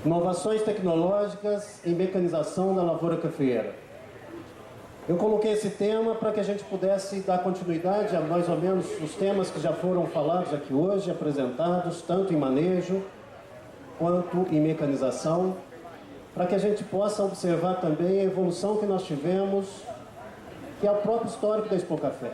Inovações tecnológicas em mecanização da lavoura cafeeira. Eu coloquei esse tema para que a gente pudesse dar continuidade a mais ou menos os temas que já foram falados aqui hoje, apresentados, tanto em manejo quanto em mecanização, para que a gente possa observar também a evolução que nós tivemos, que é o próprio histórico da Expo Café.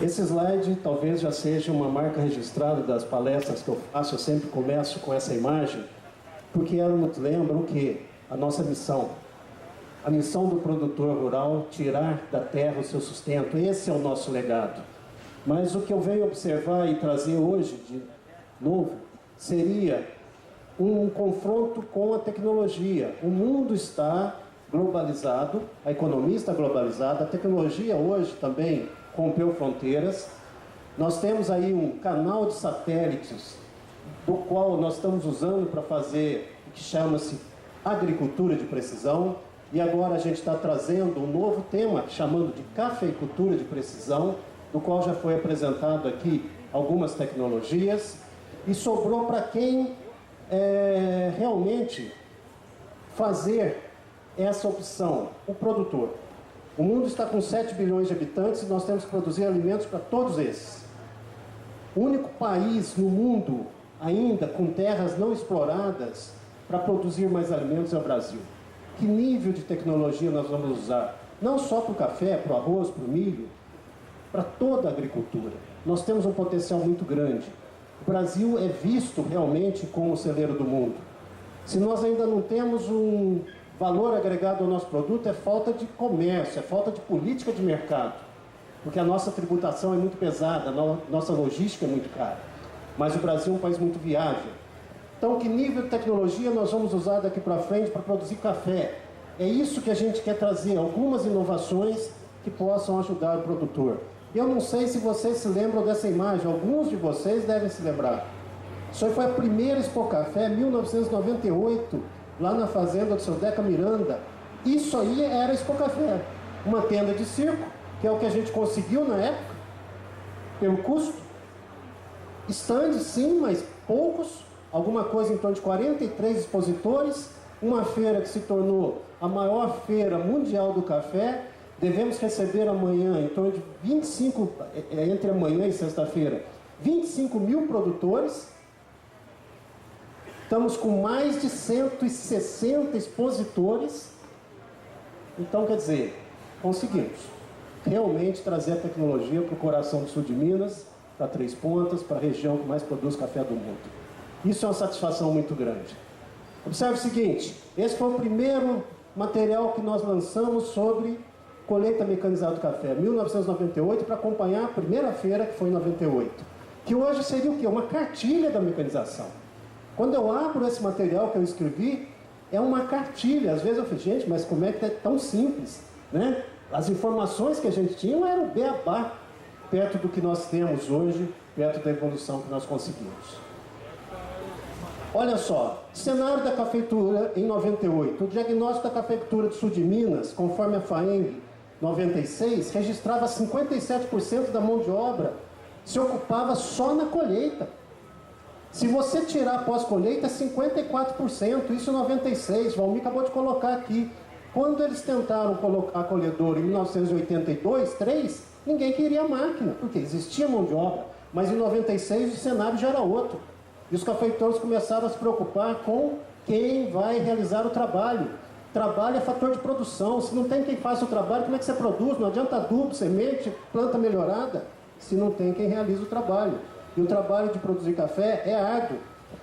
Esse slide talvez já seja uma marca registrada das palestras que eu faço. Eu sempre começo com essa imagem, porque ela nos lembra o quê? A nossa missão. A missão do produtor rural, tirar da terra o seu sustento. Esse é o nosso legado. Mas o que eu venho observar e trazer hoje de novo seria um confronto com a tecnologia. O mundo está globalizado, a economia está globalizada, a tecnologia hoje também rompeu fronteiras. Nós temos aí um canal de satélites, do qual nós estamos usando para fazer o que chama-se agricultura de precisão, e agora a gente está trazendo um novo tema, chamando de cafeicultura de precisão, do qual já foi apresentado aqui algumas tecnologias, e sobrou para quem realmente fazer essa opção, o produtor. O mundo está com 7 bilhões de habitantes e nós temos que produzir alimentos para todos esses. O único país no mundo ainda com terras não exploradas para produzir mais alimentos é o Brasil. Que nível de tecnologia nós vamos usar? Não só para o café, para o arroz, para o milho, para toda a agricultura. Nós temos um potencial muito grande. O Brasil é visto realmente como o celeiro do mundo. Se nós ainda não temos um valor agregado ao nosso produto, é falta de comércio, é falta de política de mercado, porque a nossa tributação é muito pesada, a nossa logística é muito cara, mas o Brasil é um país muito viável. Então, que nível de tecnologia nós vamos usar daqui para frente para produzir café? É isso que a gente quer trazer, algumas inovações que possam ajudar o produtor. Eu não sei se vocês se lembram dessa imagem, alguns de vocês devem se lembrar. Isso aí foi a primeira Expo Café, 1998, lá na fazenda do seu Deca Miranda. Isso aí era Expo Café, uma tenda de circo, que é o que a gente conseguiu na época, pelo custo. Estandes sim, mas poucos, alguma coisa em torno de 43 expositores, uma feira que se tornou a maior feira mundial do café. Devemos receber amanhã, em torno de 25, entre amanhã e sexta-feira, 25 mil produtores. Estamos com mais de 160 expositores. Então, quer dizer, conseguimos realmente trazer a tecnologia para o coração do sul de Minas, para Três Pontas, para a região que mais produz café do mundo. Isso é uma satisfação muito grande. Observe o seguinte, esse foi o primeiro material que nós lançamos sobre colheita mecanizada do café, 1998, para acompanhar a primeira feira, que foi em 98. Que hoje seria o quê? Uma cartilha da mecanização. Quando eu abro esse material que eu escrevi, é uma cartilha. Às vezes eu falo, gente, mas como é que é tão simples, né? As informações que a gente tinha eram beabá, perto do que nós temos hoje, perto da evolução que nós conseguimos. Olha só, cenário da cafeicultura em 98. O diagnóstico da cafeicultura do sul de Minas, conforme a FAENG 96, registrava 57% da mão de obra se ocupava só na colheita. Se você tirar pós-colheita, é 54%, isso em 96, o Valmir acabou de colocar aqui. Quando eles tentaram colocar a colhedora em 1982, 3, ninguém queria máquina, porque existia mão de obra, mas em 96 o cenário já era outro. E os cafeitores começaram a se preocupar com quem vai realizar o trabalho. Trabalho é fator de produção, se não tem quem faça o trabalho, como é que você produz? Não adianta adubo, semente, planta melhorada, se não tem quem realiza o trabalho. E o trabalho de produzir café é árduo.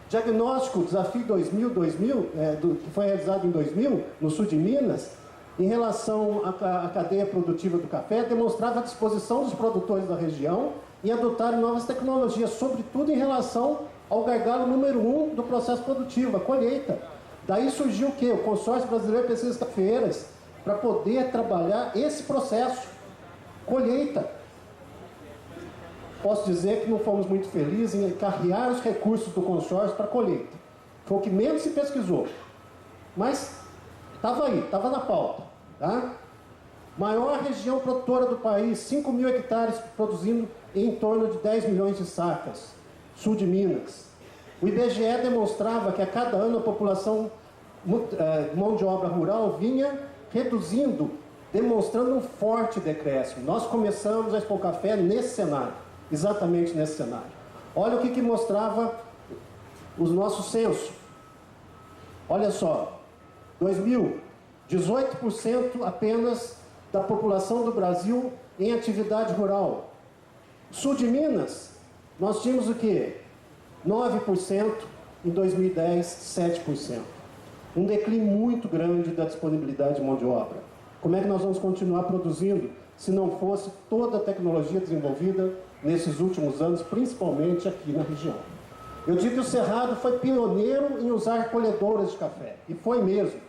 Diagnóstico, desafio 2000, que foi realizado em 2000, no sul de Minas, em relação à cadeia produtiva do café, demonstrava a disposição dos produtores da região em adotarem novas tecnologias, sobretudo em relação ao gargalo número 1 do processo produtivo, a colheita. Daí surgiu o quê? O Consórcio Brasileiro de Pesquisas Cafeeiras, para poder trabalhar esse processo, colheita. Posso dizer que não fomos muito felizes em carregar os recursos do consórcio para a colheita. Foi o que menos se pesquisou. Mas estava aí, estava na pauta. Tá? Maior região produtora do país, 5 mil hectares produzindo em torno de 10 milhões de sacas, sul de Minas. O IBGE demonstrava que a cada ano a população mão de obra rural vinha reduzindo, demonstrando um forte decréscimo. Nós começamos a Expo Café nesse cenário, exatamente nesse cenário. Olha o que mostrava os nossos censos. Olha só, 2000, 18% apenas da população do Brasil em atividade rural. Sul de Minas, nós tínhamos o quê? 9%, em 2010, 7%. Um declínio muito grande da disponibilidade de mão de obra. Como é que nós vamos continuar produzindo se não fosse toda a tecnologia desenvolvida nesses últimos anos, principalmente aqui na região? Eu digo que o Cerrado foi pioneiro em usar colhedoras de café, e foi mesmo,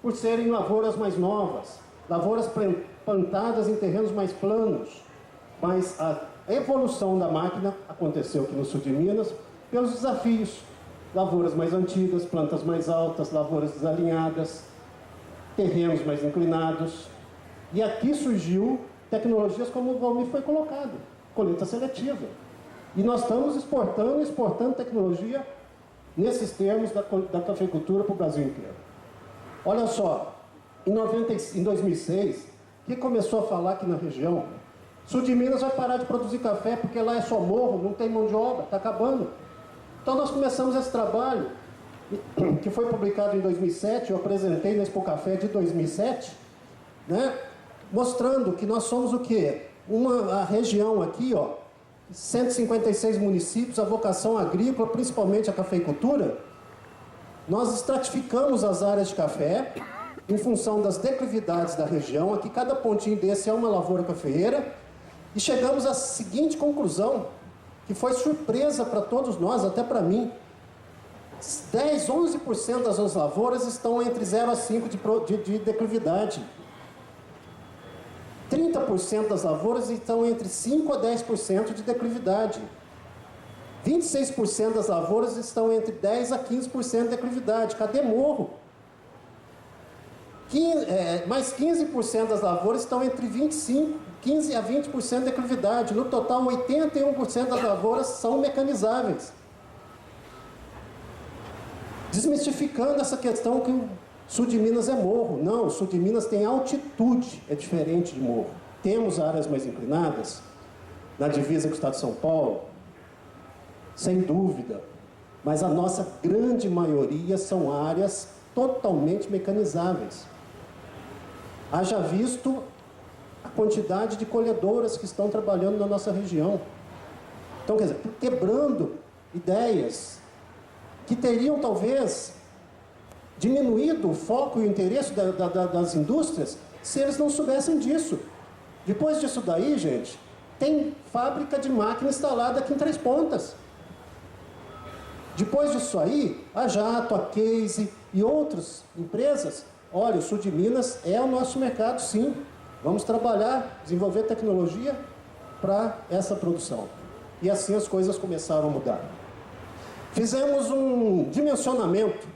por serem lavouras mais novas, lavouras plantadas em terrenos mais planos, mas a evolução da máquina aconteceu aqui no sul de Minas pelos desafios. Lavouras mais antigas, plantas mais altas, lavouras desalinhadas, terrenos mais inclinados. E aqui surgiu tecnologias como o Valmir foi colocado, colheita seletiva. E nós estamos exportando tecnologia nesses termos da cafeicultura para o Brasil inteiro. Olha só, em 2006, que começou a falar aqui na região, sul de Minas vai parar de produzir café porque lá é só morro, não tem mão de obra, está acabando. Então nós começamos esse trabalho, que foi publicado em 2007, eu apresentei na Expo Café de 2007, né, mostrando que nós somos o quê? A região aqui, ó, 156 municípios, a vocação agrícola, principalmente a cafeicultura. Nós estratificamos as áreas de café em função das declividades da região. Aqui cada pontinho desse é uma lavoura cafeeira. E chegamos à seguinte conclusão, que foi surpresa para todos nós, até para mim. 10, 11% das nossas lavouras estão entre 0 a 5 de declividade. 30% das lavouras estão entre 5 a 10% de declividade. 26% das lavouras estão entre 10 a 15% de declividade. Cadê morro? Mais 15% das lavouras estão entre 15 a 20% de declividade. No total, 81% das lavouras são mecanizáveis. Desmistificando essa questão que o sul de Minas é morro. Não, o sul de Minas tem altitude, é diferente de morro. Temos áreas mais inclinadas, na divisa com o estado de São Paulo, sem dúvida, mas a nossa grande maioria são áreas totalmente mecanizáveis. Haja visto a quantidade de colhedoras que estão trabalhando na nossa região. Então, quer dizer, quebrando ideias que teriam talvez diminuído o foco e o interesse das indústrias se eles não soubessem disso. Depois disso daí, gente, tem fábrica de máquina instalada aqui em Três Pontas. Depois disso aí, a Jato, a Case e outras empresas, olha, o sul de Minas é o nosso mercado, sim. Vamos trabalhar, desenvolver tecnologia para essa produção. E assim as coisas começaram a mudar. Fizemos um dimensionamento.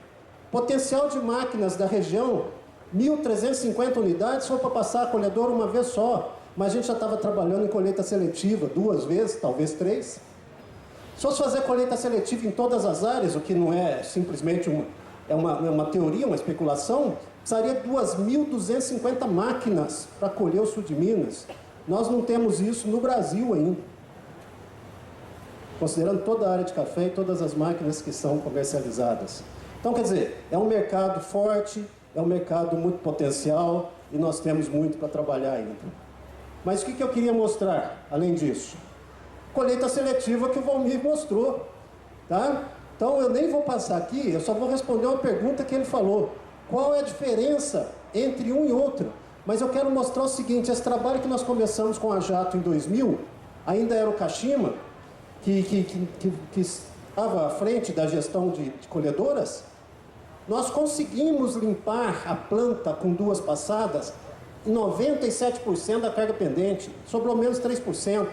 Potencial de máquinas da região, 1.350 unidades, foi para passar a colhedora uma vez só. Mas a gente já estava trabalhando em colheita seletiva 2 vezes, talvez 3. Se fosse fazer colheita seletiva em todas as áreas, o que não é simplesmente uma teoria, uma especulação, precisaria 2.250 máquinas para colher o sul de Minas. Nós não temos isso no Brasil ainda. Considerando toda a área de café e todas as máquinas que são comercializadas. Então, quer dizer, é um mercado forte, é um mercado muito potencial e nós temos muito para trabalhar ainda. Mas o que eu queria mostrar, além disso? Colheita seletiva que o Valmir mostrou, tá? Então, eu nem vou passar aqui, eu só vou responder uma pergunta que ele falou. Qual é a diferença entre um e outro? Mas eu quero mostrar o seguinte, esse trabalho que nós começamos com a Jato em 2000, ainda era o Kashima, que estava à frente da gestão de colhedoras, nós conseguimos limpar a planta com 2 passadas, 97% da carga pendente, sobrou menos 3%.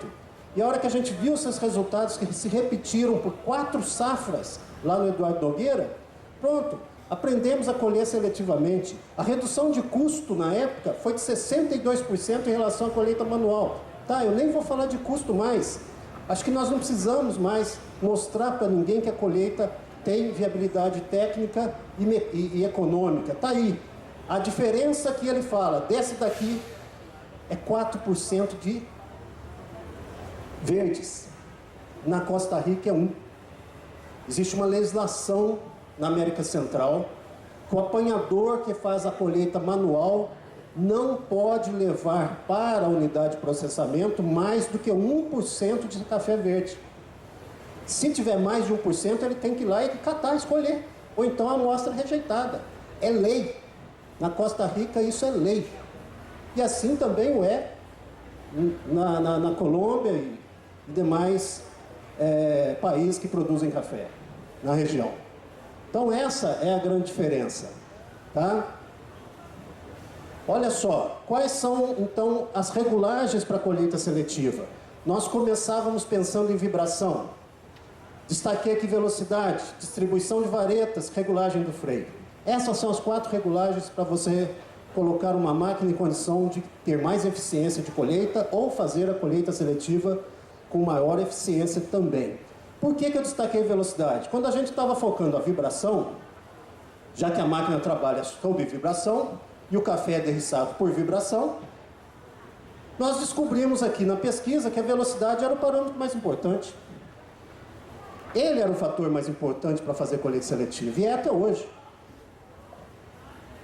E a hora que a gente viu esses resultados que se repetiram por 4 safras lá no Eduardo Nogueira, pronto, Aprendemos a colher seletivamente. A redução de custo na época foi de 62% em relação à colheita manual. Tá, eu nem vou falar de custo mais. Acho que nós não precisamos mais mostrar para ninguém que a colheita tem viabilidade técnica e econômica. Tá aí. A diferença que ele fala desse daqui é 4% de verdes. Na Costa Rica é 1%. Existe uma legislação na América Central que o apanhador que faz a colheita manual não pode levar para a unidade de processamento mais do que 1% de café verde. Se tiver mais de 1%, ele tem que ir lá e catar, escolher. Ou então a amostra rejeitada. É lei. Na Costa Rica isso é lei. E assim também o é na Colômbia e demais países que produzem café na região. Então essa é a grande diferença. Tá? Olha só, quais são então as regulagens para a colheita seletiva? Nós começávamos pensando em vibração. Destaquei aqui velocidade, distribuição de varetas, regulagem do freio. Essas são as 4 regulagens para você colocar uma máquina em condição de ter mais eficiência de colheita ou fazer a colheita seletiva com maior eficiência também. Por que eu destaquei velocidade? Quando a gente estava focando a vibração, já que a máquina trabalha sob vibração e o café é derriçado por vibração, nós descobrimos aqui na pesquisa que a velocidade era o parâmetro mais importante. Ele era o fator mais importante para fazer colheita seletiva, e é até hoje.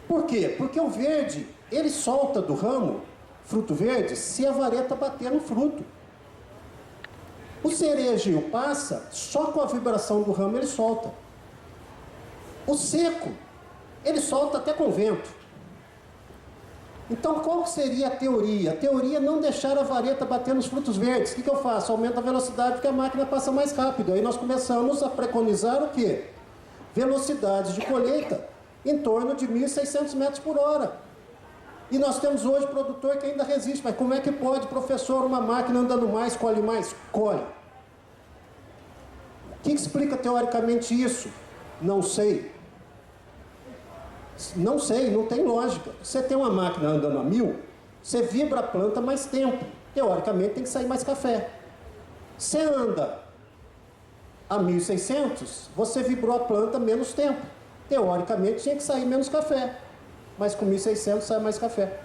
Por quê? Porque o verde, ele solta do ramo, fruto verde, se a vareta bater no fruto. O cerejeiro passa, só com a vibração do ramo ele solta. O seco, ele solta até com vento. Então, qual seria a teoria? A teoria é não deixar a vareta bater nos frutos verdes. O que eu faço? Aumento a velocidade porque a máquina passa mais rápido. Aí nós começamos a preconizar o quê? Velocidades de colheita em torno de 1.600 metros por hora. E nós temos hoje produtor que ainda resiste. Mas como é que pode, professor, uma máquina andando mais, colhe mais? Colhe. O que explica teoricamente isso? Não sei. Não sei, não tem lógica. Você tem uma máquina andando a 1.000, você vibra a planta mais tempo. Teoricamente tem que sair mais café. Você anda a 1.600, você vibrou a planta menos tempo. Teoricamente tinha que sair menos café. Mas com 1.600 sai mais café.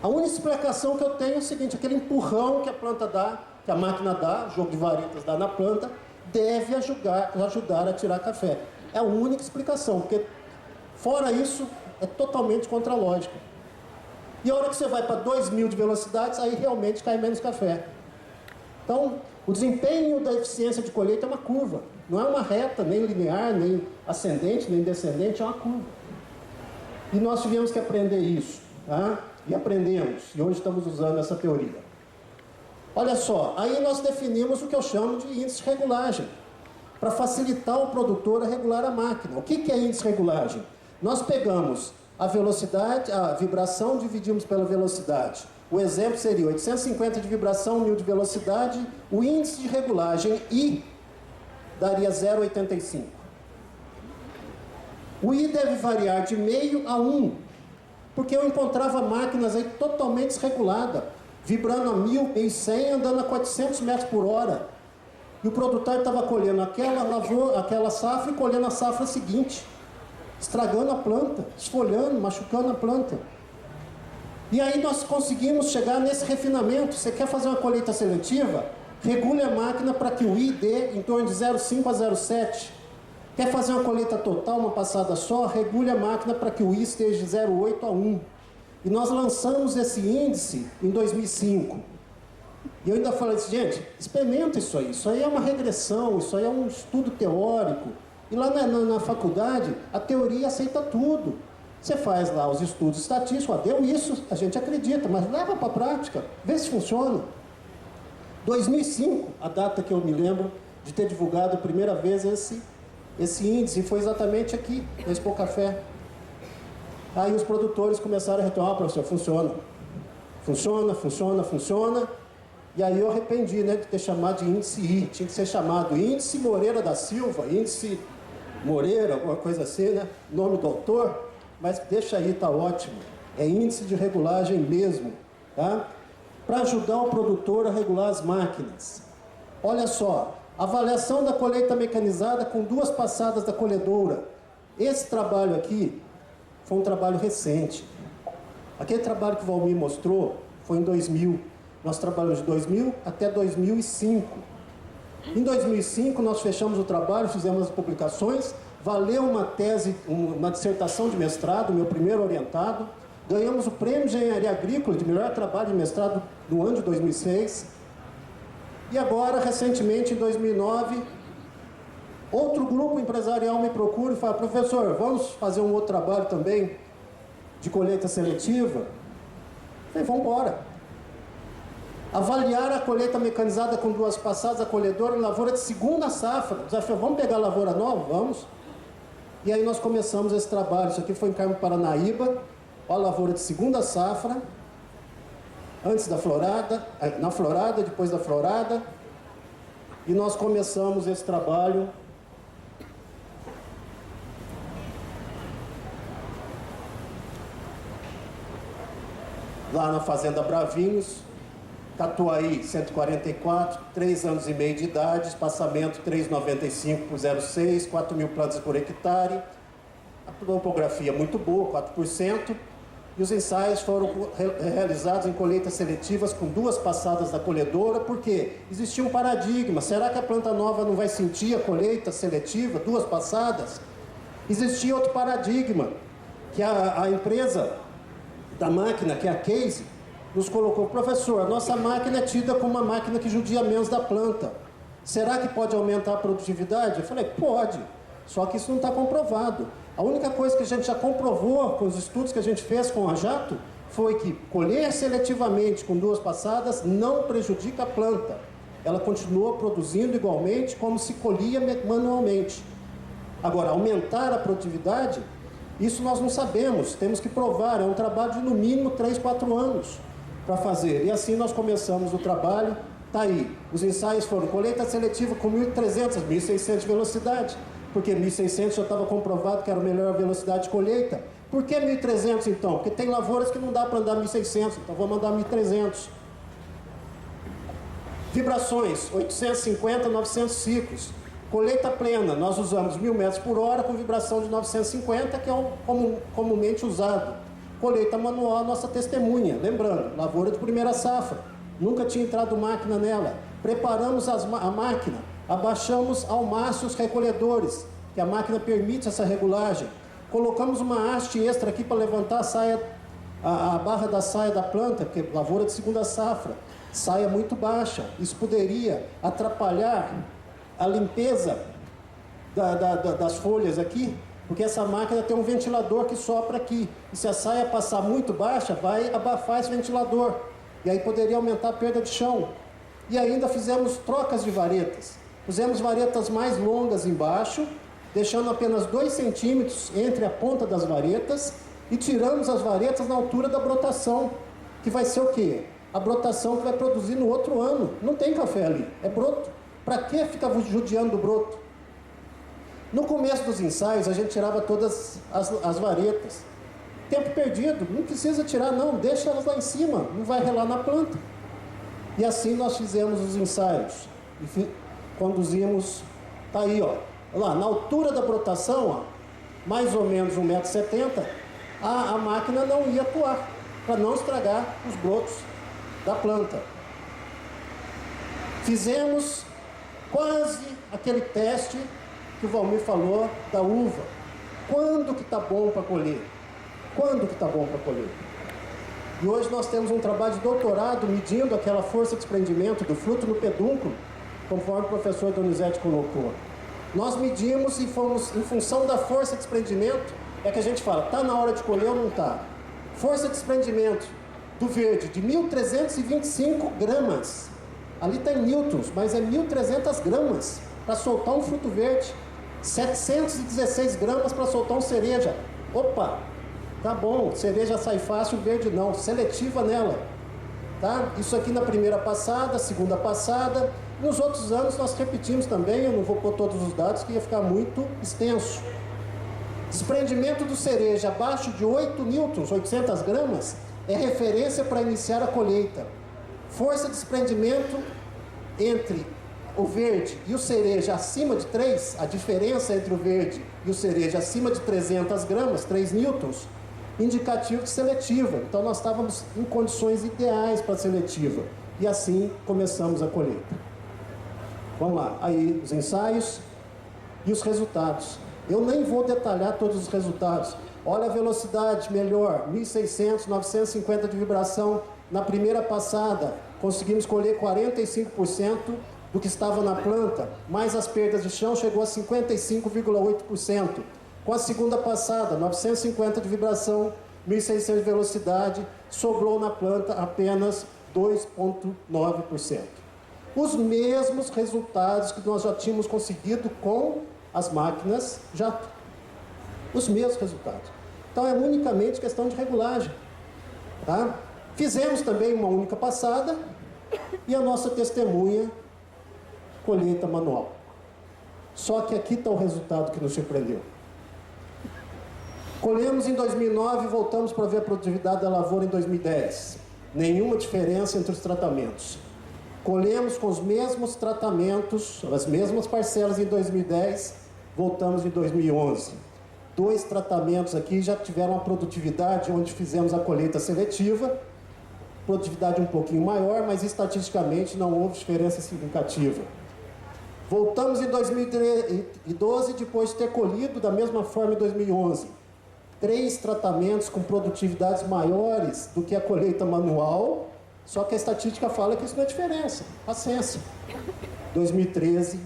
A única explicação que eu tenho é o seguinte: aquele empurrão que a planta dá, que a máquina dá, o jogo de varetas dá na planta, deve ajudar a tirar café. É a única explicação, porque fora isso, é totalmente contra a lógica. E a hora que você vai para 2.000 de velocidades, aí realmente cai menos café. Então, o desempenho da eficiência de colheita é uma curva. Não é uma reta, nem linear, nem ascendente, nem descendente, é uma curva. E nós tivemos que aprender isso, tá? E aprendemos, e hoje estamos usando essa teoria. Olha só, aí nós definimos o que eu chamo de índice de regulagem, para facilitar o produtor a regular a máquina. O que é índice de regulagem? Nós pegamos a velocidade, a vibração, dividimos pela velocidade. O exemplo seria 850 de vibração, 1.000 de velocidade. O índice de regulagem I daria 0,85. O I deve variar de meio a 1, porque eu encontrava máquinas aí totalmente desreguladas, vibrando a 1.000, 1.100, andando a 400 metros por hora. E o produtor estava colhendo aquela safra e colhendo a safra seguinte, estragando a planta, esfolhando, machucando a planta. E aí nós conseguimos chegar nesse refinamento. Você quer fazer uma colheita seletiva? Regule a máquina para que o I dê em torno de 0,5 a 0,7. Quer fazer uma colheita total, uma passada só? Regule a máquina para que o I esteja de 0,8 a 1. E nós lançamos esse índice em 2005. E eu ainda falei assim, gente, experimenta isso aí é uma regressão, isso aí é um estudo teórico. E lá na faculdade, a teoria aceita tudo. Você faz lá os estudos estatísticos, deu isso, a gente acredita, mas leva para a prática, vê se funciona. 2005, a data que eu me lembro de ter divulgado a primeira vez esse índice, foi exatamente aqui, na Expo Café. Aí os produtores começaram a retomar, professor, funciona. E aí eu arrependi, de ter chamado de índice I. Tinha que ser chamado índice Moreira da Silva, índice Moreira, alguma coisa assim, né? Nome do autor, mas deixa aí, tá ótimo. É índice de regulagem mesmo, tá? Para ajudar o produtor a regular as máquinas. Olha só, avaliação da colheita mecanizada com 2 passadas da colhedora. Esse trabalho aqui foi um trabalho recente. Aquele trabalho que o Valmir mostrou foi em 2000. Nós trabalhamos de 2000 até 2005. Em 2005 nós fechamos o trabalho, fizemos as publicações, valeu uma tese, uma dissertação de mestrado, meu primeiro orientado. Ganhamos o Prêmio de Engenharia Agrícola de melhor trabalho de mestrado no ano de 2006. E agora, recentemente, em 2009, outro grupo empresarial me procura e fala: professor, vamos fazer um outro trabalho também de colheita seletiva? Eu falei: vamos embora. Avaliar a colheita mecanizada com 2 passadas da colhedora em lavoura de segunda safra. Desafio: vamos pegar a lavoura nova? Vamos. E aí nós começamos esse trabalho. Isso aqui foi em Carmo Paranaíba, a lavoura de segunda safra, antes da florada, na florada, depois da florada. E nós começamos esse trabalho lá na Fazenda Bravinhos, Catuaí 144, 3 anos e meio de idade, espaçamento 3,95 por 0,6, 4.000 plantas por hectare, a topografia muito boa, 4%, e os ensaios foram realizados em colheitas seletivas com 2 passadas da colhedora, porque existia um paradigma: será que a planta nova não vai sentir a colheita seletiva, 2 passadas? Existia outro paradigma, que a empresa da máquina, que é a Case, nos colocou: professor, a nossa máquina é tida como uma máquina que judia menos da planta. Será que pode aumentar a produtividade? Eu falei: pode, só que isso não está comprovado. A única coisa que a gente já comprovou com os estudos que a gente fez com a Jato foi que colher seletivamente com 2 passadas não prejudica a planta. Ela continua produzindo igualmente como se colhia manualmente. Agora, aumentar a produtividade, isso nós não sabemos, temos que provar. É um trabalho de no mínimo 3, 4 anos para fazer. E assim nós começamos o trabalho. Está aí, os ensaios foram colheita seletiva com 1.300, 1.600 de velocidade, porque 1.600 já estava comprovado que era a melhor velocidade de colheita. Por que 1.300 então? Porque tem lavouras que não dá para andar 1.600, então vou mandar 1.300. Vibrações, 850, 900 ciclos. Colheita plena, nós usamos 1.000 metros por hora com vibração de 950, que é o comumente usado. Colheita manual, nossa testemunha. Lembrando, lavoura de primeira safra, nunca tinha entrado máquina nela. Preparamos a máquina, abaixamos ao máximo os recolhedores, que a máquina permite essa regulagem. Colocamos uma haste extra aqui para levantar a barra da saia da planta, porque lavoura de segunda safra, saia muito baixa. Isso poderia atrapalhar a limpeza das folhas aqui, porque essa máquina tem um ventilador que sopra aqui. E se a saia passar muito baixa, vai abafar esse ventilador. E aí poderia aumentar a perda de chão. E ainda fizemos trocas de varetas. Pusemos varetas mais longas embaixo, deixando apenas 2 centímetros entre a ponta das varetas, e tiramos as varetas na altura da brotação, que vai ser o quê? A brotação que vai produzir no outro ano. Não tem café ali, é broto. Para que ficar judiando do broto? No começo dos ensaios, a gente tirava todas as varetas. Tempo perdido, não precisa tirar não, deixa elas lá em cima, não vai relar na planta. E assim nós fizemos os ensaios. E conduzimos, tá aí, ó. Lá, na altura da brotação, ó, mais ou menos 1,70 m, a máquina não ia atuar, para não estragar os brotos da planta. Fizemos quase aquele teste que o Valmir falou da uva. Quando que está bom para colher? Quando que está bom para colher? E hoje nós temos um trabalho de doutorado medindo aquela força de desprendimento do fruto no pedúnculo, conforme o professor Donizete colocou. Nós medimos e fomos, em função da força de desprendimento, é que a gente fala, está na hora de colher ou não está? Força de desprendimento do verde de 1.325 gramas. Ali está em newtons, mas é 1.300 gramas para soltar um fruto verde. 716 gramas para soltar um cereja. Opa, tá bom, cereja sai fácil, verde não, seletiva nela. Tá? Isso aqui na primeira passada, segunda passada, Nos outros anos nós repetimos também, eu não vou pôr todos os dados que ia ficar muito extenso. Desprendimento do cereja abaixo de 8 newtons, 800 gramas, é referência para iniciar a colheita. Força de desprendimento entre o verde e o cereja acima de 3, a diferença entre o verde e o cereja acima de 300 gramas, 3 newtons, indicativo de seletiva. Então nós estávamos em condições ideais para a seletiva. E assim começamos a colheita. Vamos lá, aí os ensaios e os resultados. Eu nem vou detalhar todos os resultados. Olha a velocidade melhor, 1.600, 950 de vibração. Na primeira passada, conseguimos colher 45% do que estava na planta, mais as perdas de chão chegou a 55,8%. Com a segunda passada, 950 de vibração, 1.600 de velocidade, sobrou na planta apenas 2,9%. Os mesmos resultados que nós já tínhamos conseguido com as máquinas jato. Os mesmos resultados. Então é unicamente questão de regulagem. Tá? Fizemos também uma única passada e a nossa testemunha, colheita manual. Só que aqui está o resultado que nos surpreendeu. Colhemos em 2009 e voltamos para ver a produtividade da lavoura em 2010. Nenhuma diferença entre os tratamentos. Colhemos com os mesmos tratamentos, as mesmas parcelas em 2010, voltamos em 2011. 2 tratamentos aqui já tiveram a produtividade onde fizemos a colheita seletiva, produtividade um pouquinho maior, mas estatisticamente não houve diferença significativa. Voltamos em 2012, depois de ter colhido da mesma forma em 2011. 3 tratamentos com produtividades maiores do que a colheita manual, só que a estatística fala que isso não é diferença. Paciência. 2013,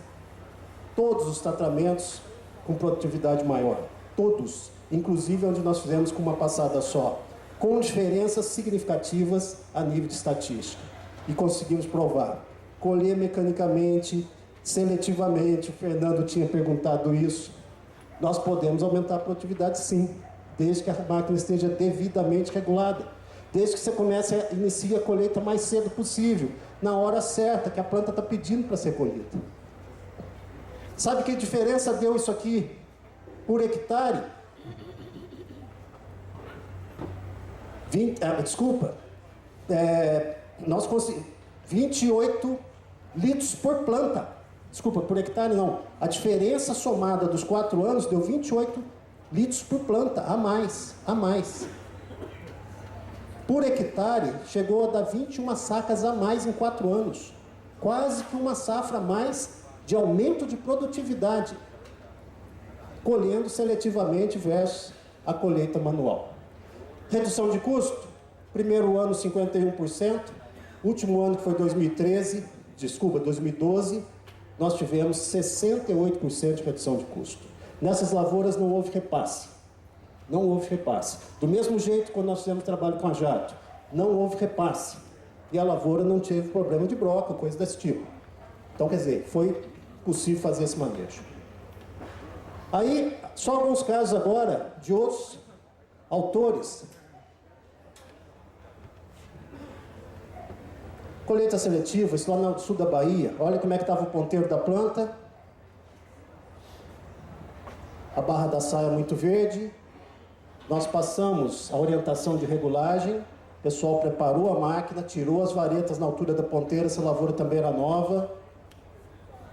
todos os tratamentos com produtividade maior. Todos. Inclusive onde nós fizemos com uma passada só. Com diferenças significativas a nível de estatística. E conseguimos provar. Colher mecanicamente, seletivamente, o Fernando tinha perguntado isso. Nós podemos aumentar a produtividade sim, desde que a máquina esteja devidamente regulada. Desde que você inicie a colheita mais cedo possível, na hora certa, que a planta está pedindo para ser colhida. Sabe que diferença deu isso aqui por hectare? 28 litros por planta. Desculpa, por hectare não. A diferença somada dos 4 anos deu 28 litros por planta, a mais. Por hectare, chegou a dar 21 sacas a mais em 4 anos. Quase que uma safra a mais de aumento de produtividade, colhendo seletivamente versus a colheita manual. Redução de custo, primeiro ano 51%, último ano que foi 2012, nós tivemos 68% de redução de custo. Nessas lavouras não houve repasse. Não houve repasse. Do mesmo jeito, quando nós fizemos trabalho com a jato, não houve repasse. E a lavoura não teve problema de broca, coisa desse tipo. Então, quer dizer, foi possível fazer esse manejo. Aí, só alguns casos agora de outros autores. Colheita seletiva, isso lá no sul da Bahia. Olha como é que estava o ponteiro da planta. A barra da saia muito verde. Nós passamos a orientação de regulagem, o pessoal preparou a máquina, tirou as varetas na altura da ponteira, essa lavoura também era nova.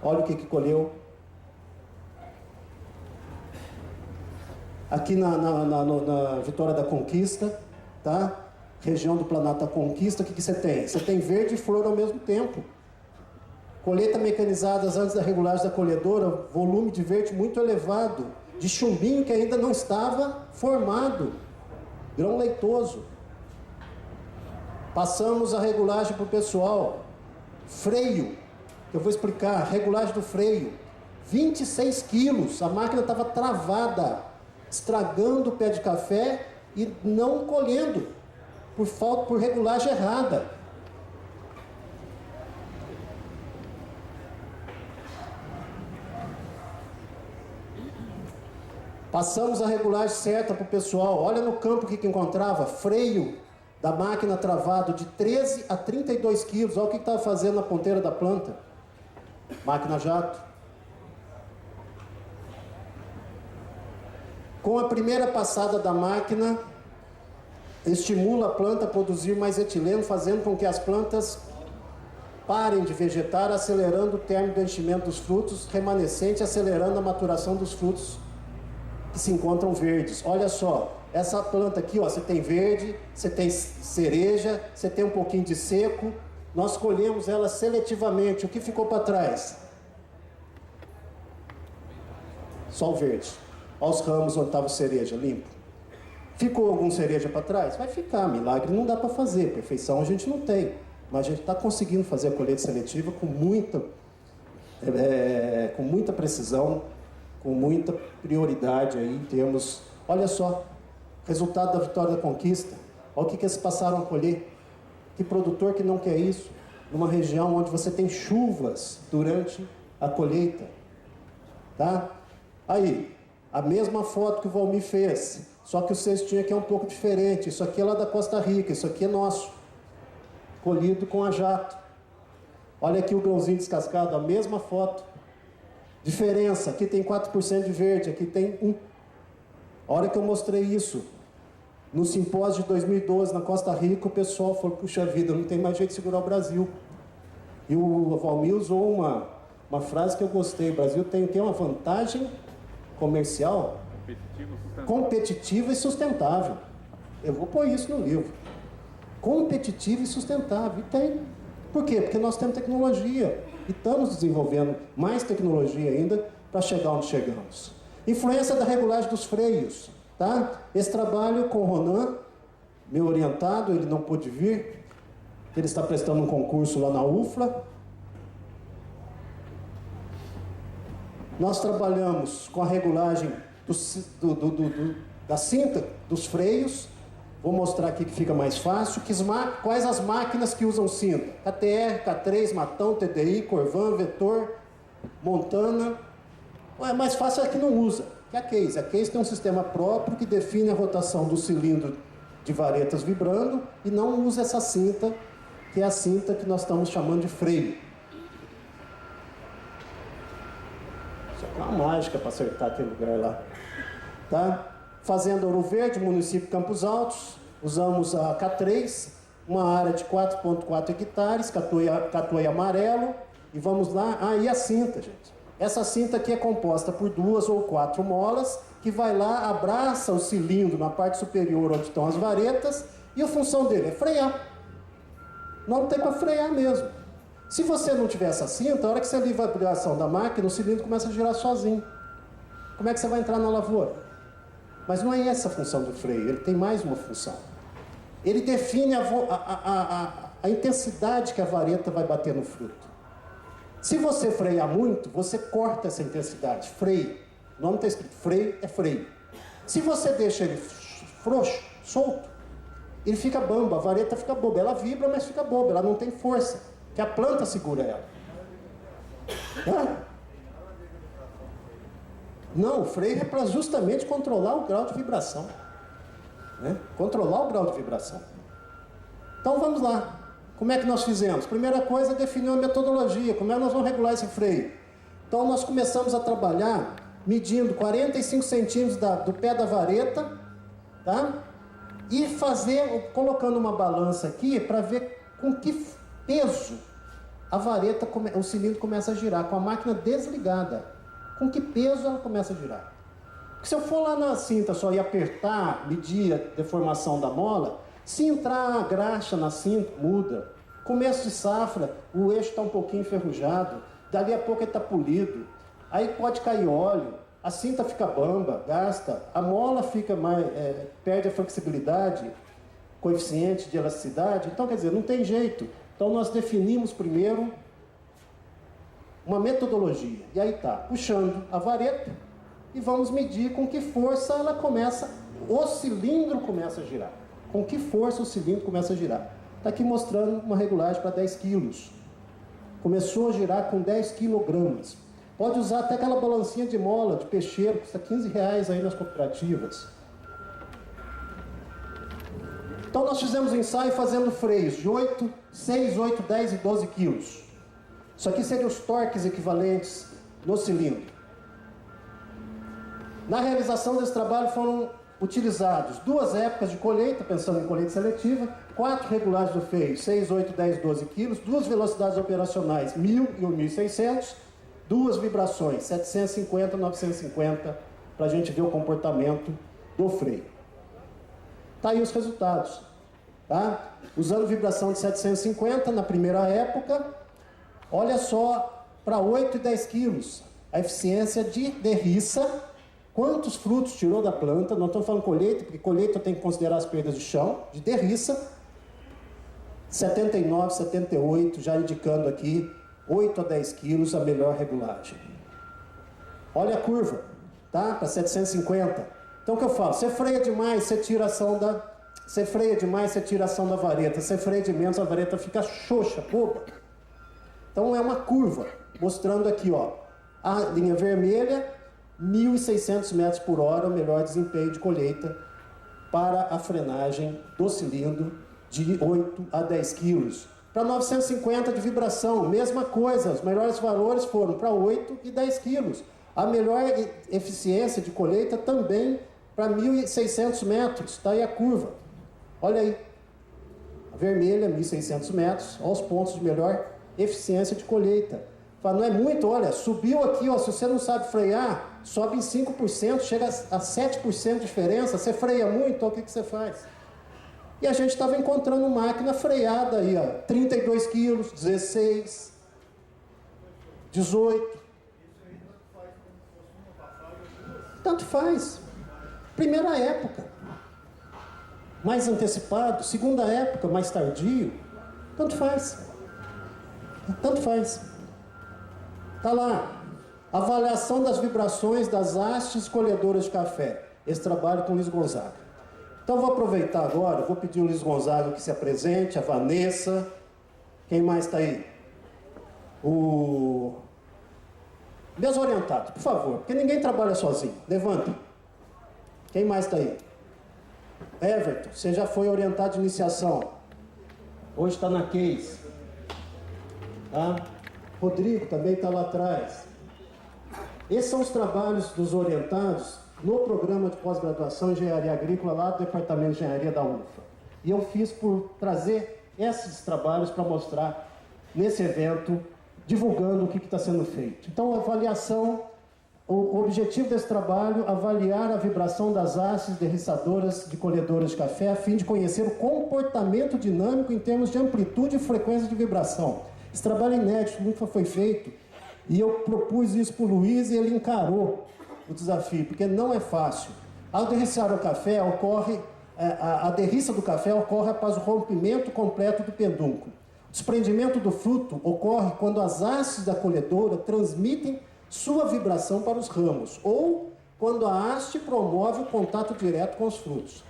Olha o que colheu. Aqui na Vitória da Conquista, tá? Região do Planalto da Conquista, o que você tem? Você tem verde e flor ao mesmo tempo. Colheita mecanizadas antes da regulagem da colhedora, volume de verde muito elevado, de chumbinho que ainda não estava formado, grão leitoso. Passamos a regulagem para o pessoal. Freio, que eu vou explicar, regulagem do freio. 26 quilos, a máquina estava travada, estragando o pé de café e não colhendo, por regulagem errada. Passamos a regulagem certa para o pessoal. Olha no campo o que encontrava. Freio da máquina travado de 13 a 32 quilos. Olha o que estava fazendo na ponteira da planta. Máquina jato. Com a primeira passada da máquina, estimula a planta a produzir mais etileno, fazendo com que as plantas parem de vegetar, acelerando o término do enchimento dos frutos remanescente, acelerando a maturação dos frutos que se encontram verdes. Olha só, essa planta aqui, ó, você tem verde, você tem cereja, você tem um pouquinho de seco. Nós colhemos ela seletivamente. O que ficou para trás? Só o verde. Olha os ramos onde estava cereja, limpo. Ficou algum cereja para trás? Vai ficar, milagre não dá para fazer, perfeição a gente não tem. Mas a gente está conseguindo fazer a colheita seletiva com muita precisão, com muita prioridade aí em termos... Olha só, resultado da vitória da conquista. Olha o que eles passaram a colher. Que produtor que não quer isso? Numa região onde você tem chuvas durante a colheita. Tá? Aí, a mesma foto que o Valmir fez, só que o cestinho aqui é um pouco diferente. Isso aqui é lá da Costa Rica, isso aqui é nosso. Colhido com a jato. Olha aqui o grãozinho descascado, a mesma foto. Diferença, aqui tem 4% de verde, aqui tem 1%. A hora que eu mostrei isso, no simpósio de 2012, na Costa Rica, o pessoal falou, puxa vida, não tem mais jeito de segurar o Brasil. E o Valmir usou uma frase que eu gostei, o Brasil tem uma vantagem comercial competitiva e sustentável. Eu vou pôr isso no livro. Competitiva e sustentável. E tem. Por quê? Porque nós temos tecnologia e estamos desenvolvendo mais tecnologia ainda para chegar onde chegamos. Influência da regulagem dos freios. Tá? Esse trabalho com o Ronan, meu orientado, ele não pôde vir, ele está prestando um concurso lá na UFLA. Nós trabalhamos com a regulagem da cinta dos freios. Vou mostrar aqui que fica mais fácil. Quais as máquinas que usam cinta? KTR, K3, Matão, TDI, Corvan, Vetor, Montana. É mais fácil é que não usa, que é a Case. A Case tem um sistema próprio que define a rotação do cilindro de varetas vibrando e não usa essa cinta, que é a cinta que nós estamos chamando de freio. Isso aqui é uma mágica para acertar aquele lugar lá. Tá? Fazenda Ouro Verde, município de Campos Altos, usamos a K3, uma área de 4,4 hectares, catuai amarelo, e vamos lá, e a cinta, gente. Essa cinta aqui é composta por 2 ou 4 molas, que vai lá, abraça o cilindro na parte superior onde estão as varetas, e a função dele é frear. Não tem para frear mesmo. Se você não tiver essa cinta, a hora que você livra a vibração da máquina, o cilindro começa a girar sozinho. Como é que você vai entrar na lavoura? Mas não é essa a função do freio, ele tem mais uma função. Ele define a intensidade que a vareta vai bater no fruto. Se você frear muito, você corta essa intensidade, freio. O nome está escrito, freio é freio. Se você deixa ele frouxo, solto, ele fica bamba, a vareta fica boba. Ela vibra, mas fica boba, ela não tem força, que a planta segura ela. Não, o freio é para justamente controlar o grau de vibração. Né? Controlar o grau de vibração. Então vamos lá. Como é que nós fizemos? Primeira coisa, definir uma metodologia. Como é que nós vamos regular esse freio? Então nós começamos a trabalhar medindo 45 centímetros do pé da vareta, tá? E colocando uma balança aqui para ver com que peso a vareta, o cilindro começa a girar, com a máquina desligada. Com que peso ela começa a girar? Porque se eu for lá na cinta só e apertar, medir a deformação da mola, se entrar a graxa na cinta, muda. Começo de safra, o eixo está um pouquinho enferrujado, dali a pouco ele está polido, aí pode cair óleo, a cinta fica bamba, gasta, a mola fica perde a flexibilidade, coeficiente de elasticidade. Então, quer dizer, não tem jeito. Então nós definimos primeiro uma metodologia. E aí tá, puxando a vareta e vamos medir com que força o cilindro começa a girar. Com que força o cilindro começa a girar. Está aqui mostrando uma regulagem para 10 quilos. Começou a girar com 10 quilogramas. Pode usar até aquela balancinha de mola, de peixeiro, custa R$15 aí nas cooperativas. Então nós fizemos um ensaio fazendo freios de 8, 6, 8, 10 e 12 quilos. Isso aqui seriam os torques equivalentes no cilindro. Na realização desse trabalho foram utilizados 2 épocas de colheita, pensando em colheita seletiva, 4 regulares do freio, 6, 8, 10, 12 quilos, 2 velocidades operacionais, 1000 e 1600, 2 vibrações, 750 e 950, para a gente ver o comportamento do freio. Tá aí os resultados. Tá? Usando vibração de 750 na primeira época, olha só, para 8 e 10 quilos, a eficiência de derriça, quantos frutos tirou da planta, não estou falando colheita, porque colheita tem que considerar as perdas de chão, de derriça, 79, 78, já indicando aqui, 8 a 10 quilos a melhor regulagem. Olha a curva, tá? Para 750. Então o que eu falo? Você freia demais, você tira ação da... Você freia demais, você tira ação da vareta. Você freia de menos, a vareta fica xoxa, boba. Então é uma curva, mostrando aqui, ó, a linha vermelha, 1.600 metros por hora, o melhor desempenho de colheita para a frenagem do cilindro de 8 a 10 quilos. Para 950 de vibração, mesma coisa, os melhores valores foram para 8 e 10 quilos. A melhor eficiência de colheita também para 1.600 metros, está aí a curva. Olha aí, a vermelha, 1.600 metros, olha os pontos de melhor eficiência de colheita. Fala, não é muito, olha, subiu aqui, ó, se você não sabe frear, sobe em 5%, chega a 7% de diferença, você freia muito, então o que você faz? E a gente estava encontrando máquina freada aí, ó, 32 quilos, 16, 18. Tanto faz. Primeira época, mais antecipado, segunda época, mais tardio, tanto faz. Tanto faz. Está lá, avaliação das vibrações das hastes colhedoras de café. Esse trabalho com o Luiz Gonzaga. Então vou aproveitar agora, vou pedir o Luiz Gonzaga que se apresente, a Vanessa. Quem mais está aí? O desorientado, por favor, porque ninguém trabalha sozinho. Levanta. Quem mais está aí? Everton, você já foi orientado de iniciação. Hoje está na case. Tá? Rodrigo também está lá atrás. Esses são os trabalhos dos orientados no programa de pós-graduação em Engenharia Agrícola lá do Departamento de Engenharia da UFA. E eu fiz por trazer esses trabalhos para mostrar nesse evento, divulgando o que está sendo feito. Então, a avaliação, o objetivo desse trabalho, avaliar a vibração das hastes derriçadoras de colhedoras de café, a fim de conhecer o comportamento dinâmico em termos de amplitude e frequência de vibração. Esse trabalho inédito, nunca foi feito, e eu propus isso para o Luiz e ele encarou o desafio, porque não é fácil. Ao derriçar o café, a derriça do café ocorre após o rompimento completo do pedúnculo. O desprendimento do fruto ocorre quando as hastes da colhedora transmitem sua vibração para os ramos, ou quando a haste promove o contato direto com os frutos.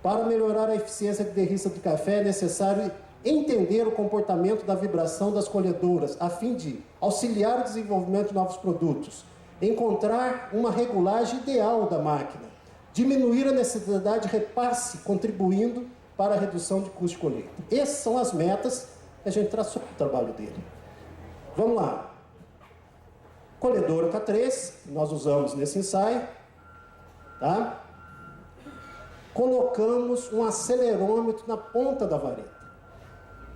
Para melhorar a eficiência de derriça do café, é necessário entender o comportamento da vibração das colhedoras, a fim de auxiliar o desenvolvimento de novos produtos, encontrar uma regulagem ideal da máquina, diminuir a necessidade de repasse, contribuindo para a redução de custo de colheita. Essas são as metas que a gente traçou para o trabalho dele. Vamos lá. Colhedora K3, que nós usamos nesse ensaio, tá? Colocamos um acelerômetro na ponta da vareta,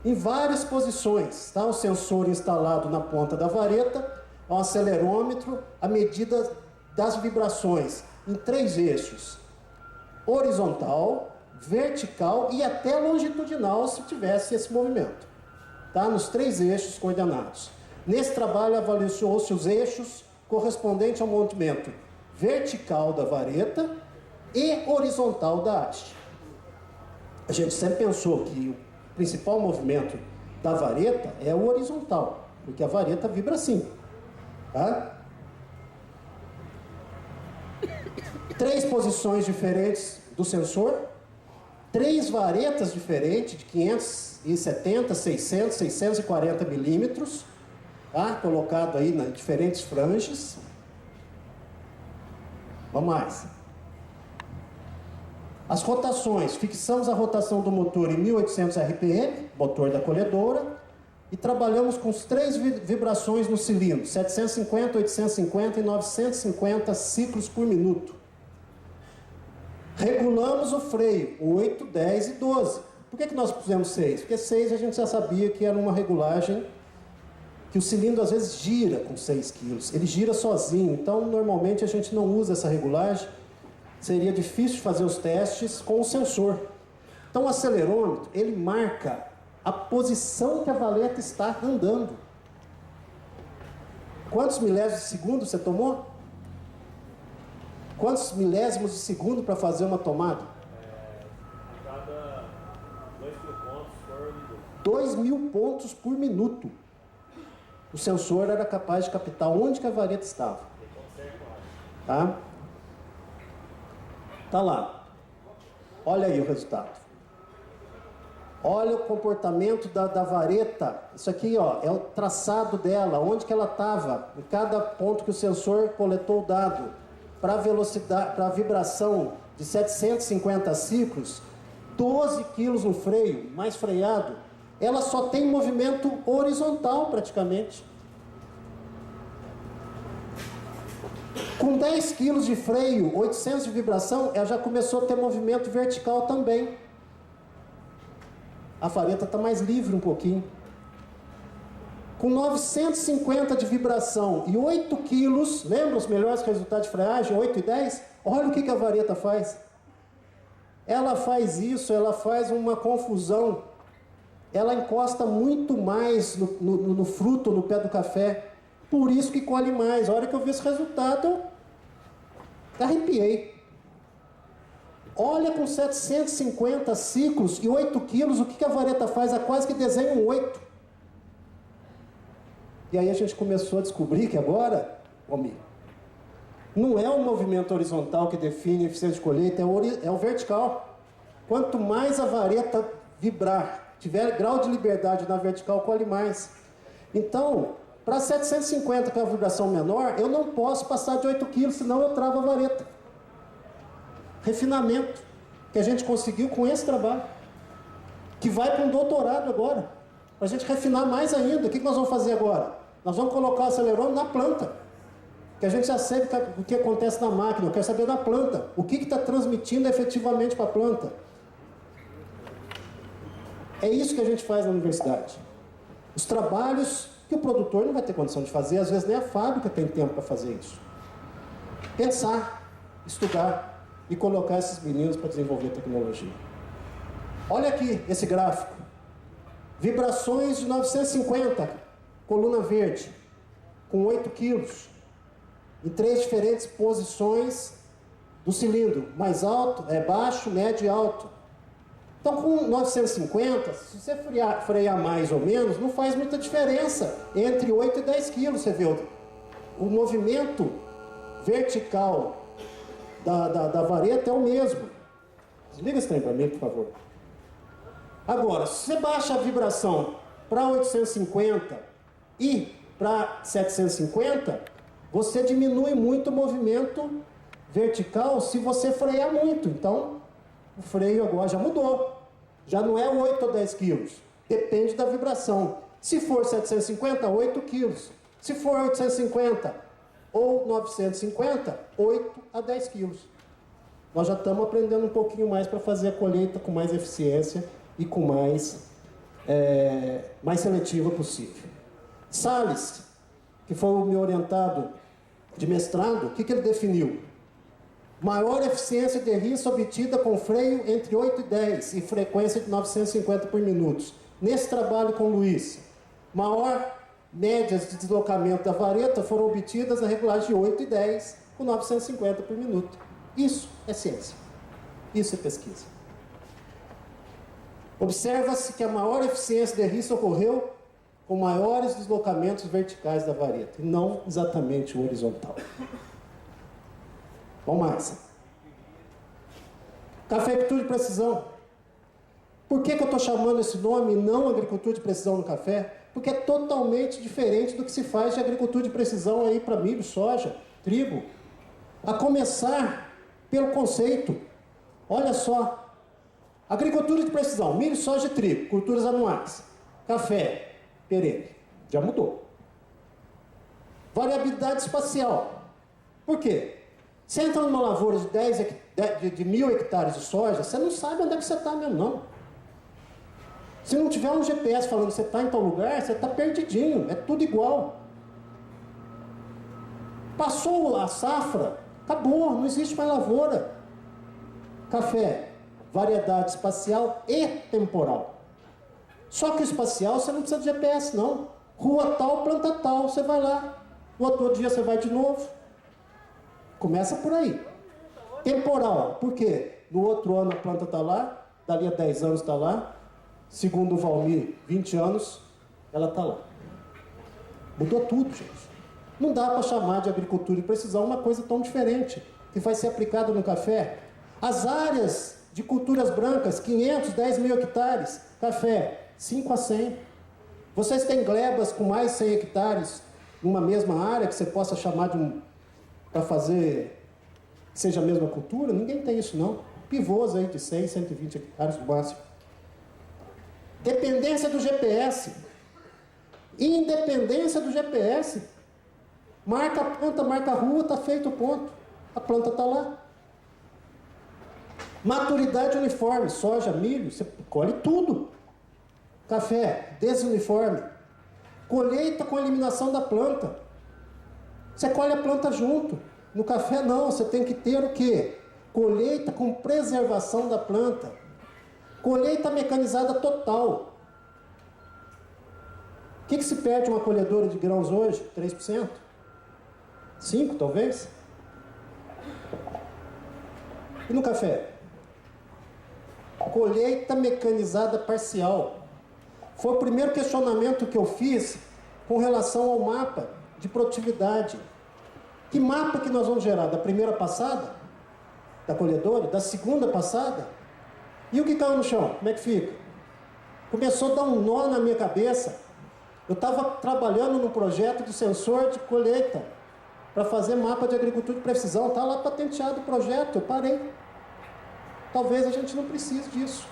em várias posições, tá? O sensor instalado na ponta da vareta, um acelerômetro, a medida das vibrações em 3 eixos, horizontal, vertical e até longitudinal, se tivesse esse movimento, tá? Nos 3 eixos coordenados. Nesse trabalho avaliou-se os eixos correspondentes ao movimento vertical da vareta e horizontal da haste. A gente sempre pensou que o principal movimento da vareta é o horizontal, porque a vareta vibra assim, tá? 3 posições diferentes do sensor, 3 varetas diferentes de 570, 600, 640 milímetros, tá? Colocado aí nas diferentes franjas. Vamos mais. As rotações, fixamos a rotação do motor em 1800 RPM, motor da colhedora, e trabalhamos com as 3 vibrações no cilindro, 750, 850 e 950 ciclos por minuto. Regulamos o freio, 8, 10 e 12. Por que nós pusemos 6? Porque 6 a gente já sabia que era uma regulagem, que o cilindro às vezes gira com 6 quilos. Ele gira sozinho, então normalmente a gente não usa essa regulagem. Seria difícil fazer os testes com o sensor. Então o acelerômetro, ele marca a posição que a valeta está andando. Quantos milésimos de segundo você tomou? Quantos milésimos de segundo para fazer uma tomada? A cada 2.000 pontos por minuto. 2.000 pontos por minuto. O sensor era capaz de captar onde que a vareta estava. Tá? Tá lá. Olha aí o resultado. Olha o comportamento da vareta. Isso aqui, ó, é o traçado dela, onde que ela estava, em cada ponto que o sensor coletou o dado. Para a velocidade, para a vibração de 750 ciclos, 12 quilos no freio, mais freado, ela só tem movimento horizontal praticamente. Com 10 quilos de freio, 800 de vibração, ela já começou a ter movimento vertical também. A vareta está mais livre um pouquinho. Com 950 de vibração e 8 quilos, lembra os melhores resultados de freagem, 8 e 10? Olha o que a vareta faz. Ela faz isso, ela faz uma confusão. Ela encosta muito mais no fruto, no pé do café. Por isso que colhe mais. A hora que eu vi esse resultado, eu arrepiei. Olha com 750 ciclos e 8 quilos, o que a vareta faz? Ela quase que desenha um 8. E aí a gente começou a descobrir que agora, não é o movimento horizontal que define a eficiência de colheita, é o vertical. Quanto mais a vareta vibrar, tiver grau de liberdade na vertical, colhe mais. Então, para 750, que é a vibração menor, eu não posso passar de 8 quilos, senão eu travo a vareta. Refinamento que a gente conseguiu com esse trabalho, que vai para um doutorado agora, para a gente refinar mais ainda. O que nós vamos fazer agora? Nós vamos colocar o acelerômetro na planta, que a gente já sabe o que acontece na máquina. Eu quero saber da planta, o que está transmitindo efetivamente para a planta. É isso que a gente faz na universidade. Os trabalhos que o produtor não vai ter condição de fazer, às vezes nem a fábrica tem tempo para fazer isso. Pensar, estudar e colocar esses meninos para desenvolver tecnologia. Olha aqui esse gráfico. Vibrações de 950, coluna verde, com 8 quilos, em 3 diferentes posições do cilindro, mais alto, baixo, médio e alto. Então com 950, se você frear mais ou menos, não faz muita diferença entre 8 e 10 quilos, você vê o movimento vertical da vareta é o mesmo. Desliga esse trem para mim, por favor. Agora, se você baixa a vibração para 850 e para 750, você diminui muito o movimento vertical se você frear muito. Então, o freio agora já mudou. Já não é 8 ou 10 quilos. Depende da vibração. Se for 750, 8 quilos. Se for 850 ou 950, 8 a 10 quilos. Nós já estamos aprendendo um pouquinho mais para fazer a colheita com mais eficiência e com mais seletiva possível. Salles, que foi o meu orientado de mestrado, o que ele definiu? Maior eficiência de riça obtida com freio entre 8 e 10 e frequência de 950 por minuto. Nesse trabalho com o Luiz, maior médias de deslocamento da vareta foram obtidas na regulagem de 8 e 10 com 950 por minuto. Isso é ciência. Isso é pesquisa. Observa-se que a maior eficiência de riça ocorreu com maiores deslocamentos verticais da vareta, e não exatamente o horizontal. Vamos mais. Cafeicultura de precisão. Por que eu estou chamando esse nome e não agricultura de precisão no café? Porque é totalmente diferente do que se faz de agricultura de precisão aí para milho, soja, trigo. A começar pelo conceito. Olha só. Agricultura de precisão, milho, soja e trigo, culturas anuais. Café. perene. Já mudou. Variabilidade espacial. Por quê? Você entra numa lavoura de 1.000 hectares de soja, você não sabe onde é que você está mesmo, não. Se não tiver um GPS falando que você está em tal lugar, você está perdidinho, é tudo igual. Passou a safra, acabou, não existe mais lavoura. Café, variedade espacial e temporal. Só que o espacial você não precisa de GPS, não. Rua tal, planta tal, você vai lá. No outro dia você vai de novo. Começa por aí. Temporal, por quê? No outro ano a planta está lá, dali a 10 anos está lá. Segundo o Valmir, 20 anos, ela está lá. Mudou tudo, gente. Não dá para chamar de agricultura de precisão uma coisa tão diferente, que vai ser aplicada no café. As áreas de culturas brancas, 500, 10.000 hectares, café, 5 a 100. Vocês têm glebas com mais de 100 hectares numa mesma área que você possa chamar de para fazer que seja a mesma cultura? Ninguém tem isso, não. Pivôs aí de 100, 120 hectares no máximo. Dependência do GPS. Independência do GPS. Marca a planta, marca a rua, está feito o ponto. A planta está lá. Maturidade uniforme, soja, milho, você colhe tudo. Café, desuniforme. Colheita com eliminação da planta. Você colhe a planta junto. No café não, você tem que ter o quê? Colheita com preservação da planta. Colheita mecanizada total. O que se perde uma colhedora de grãos hoje? 3%? 5% talvez? E no café? Colheita mecanizada parcial. Foi o primeiro questionamento que eu fiz com relação ao mapa de produtividade. Que mapa que nós vamos gerar? Da primeira passada? Da colhedora? Da segunda passada? E o que caiu no chão? Como é que fica? Começou a dar um nó na minha cabeça. Eu estava trabalhando num projeto de sensor de colheita para fazer mapa de agricultura de precisão. Está lá patenteado o projeto, eu parei. Talvez a gente não precise disso.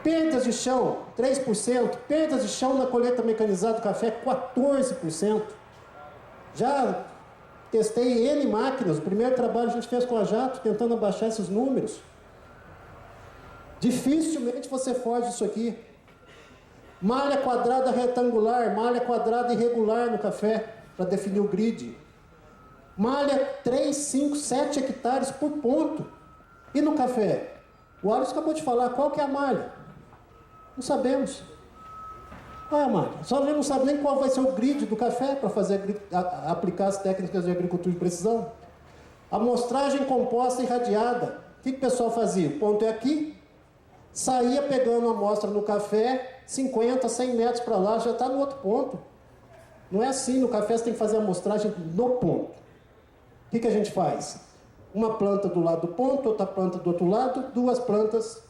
Perdas de chão, 3%. Perdas de chão na colheita mecanizada do café, 14%. Já testei N máquinas. O primeiro trabalho a gente fez com a Jato, tentando abaixar esses números. Dificilmente você foge disso aqui. Malha quadrada retangular, malha quadrada irregular no café, para definir o grid. Malha 3, 5, 7 hectares por ponto. E no café? O Alisson acabou de falar, qual que é a malha? Não sabemos. Qual é a malha? Só a gente não sabe nem qual vai ser o grid do café para aplicar as técnicas de agricultura de precisão. Amostragem composta e irradiada. O que o pessoal fazia? O ponto é aqui, saía pegando a amostra no café, 50, 100 metros para lá, já está no outro ponto. Não é assim, no café você tem que fazer a amostragem no ponto. O que a gente faz? Uma planta do lado do ponto, outra planta do outro lado, 2 plantas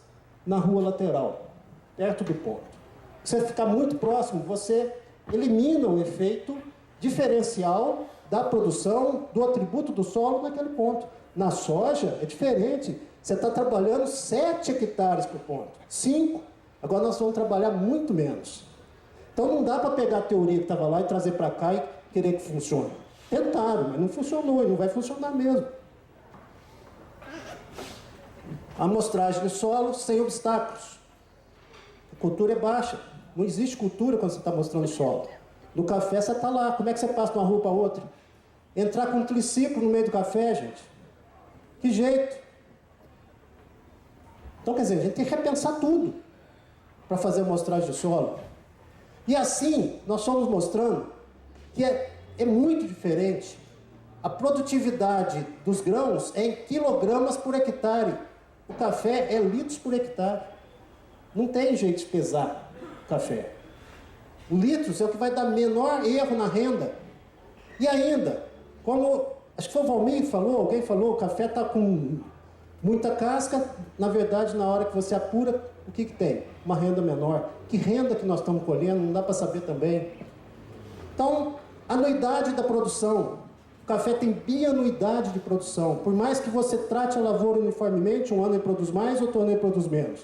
na rua lateral, perto do ponto. Se você ficar muito próximo, você elimina o efeito diferencial da produção, do atributo do solo naquele ponto. Na soja é diferente. Você está trabalhando 7 hectares por ponto, 5. Agora nós vamos trabalhar muito menos. Então não dá para pegar a teoria que estava lá e trazer para cá e querer que funcione. Tentaram, mas não funcionou e não vai funcionar mesmo. Amostragem de solo sem obstáculos. A cultura é baixa. Não existe cultura quando você está mostrando solo. No café você está lá. Como é que você passa de uma rua para outra? Entrar com um triciclo no meio do café, gente. Que jeito? Então, quer dizer, a gente tem que repensar tudo para fazer a amostragem de solo. E assim, nós fomos mostrando que é muito diferente. A produtividade dos grãos é em quilogramas por hectare. O café é litros por hectare. Não tem jeito de pesar o café. O litros é o que vai dar menor erro na renda. E ainda, como acho que foi o Valmir que falou, alguém falou, o café está com muita casca, na verdade, na hora que você apura, o que tem? Uma renda menor. Que renda que nós estamos colhendo, não dá para saber também. Então, anuidade da produção. O café tem bianuidade de produção. Por mais que você trate a lavoura uniformemente, um ano ele produz mais, outro ano ele produz menos.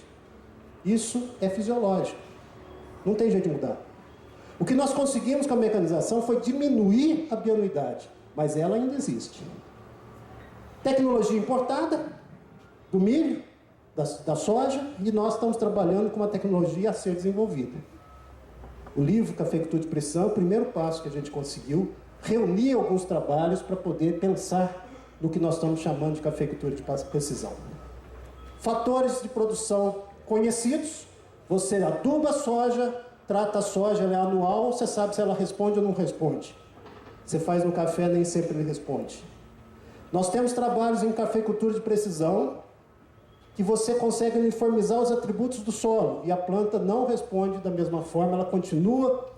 Isso é fisiológico. Não tem jeito de mudar. O que nós conseguimos com a mecanização foi diminuir a bioanuidade, mas ela ainda existe. Tecnologia importada do milho, da soja, e nós estamos trabalhando com uma tecnologia a ser desenvolvida. O livro Cafeicultura de Precisão é o primeiro passo que a gente conseguiu reunir alguns trabalhos para poder pensar no que nós estamos chamando de cafeicultura de precisão. Fatores de produção conhecidos: você aduba a soja, trata a soja, ela é anual, você sabe se ela responde ou não responde. Você faz no café, nem sempre ele responde. Nós temos trabalhos em cafeicultura de precisão que você consegue uniformizar os atributos do solo e a planta não responde da mesma forma, ela continua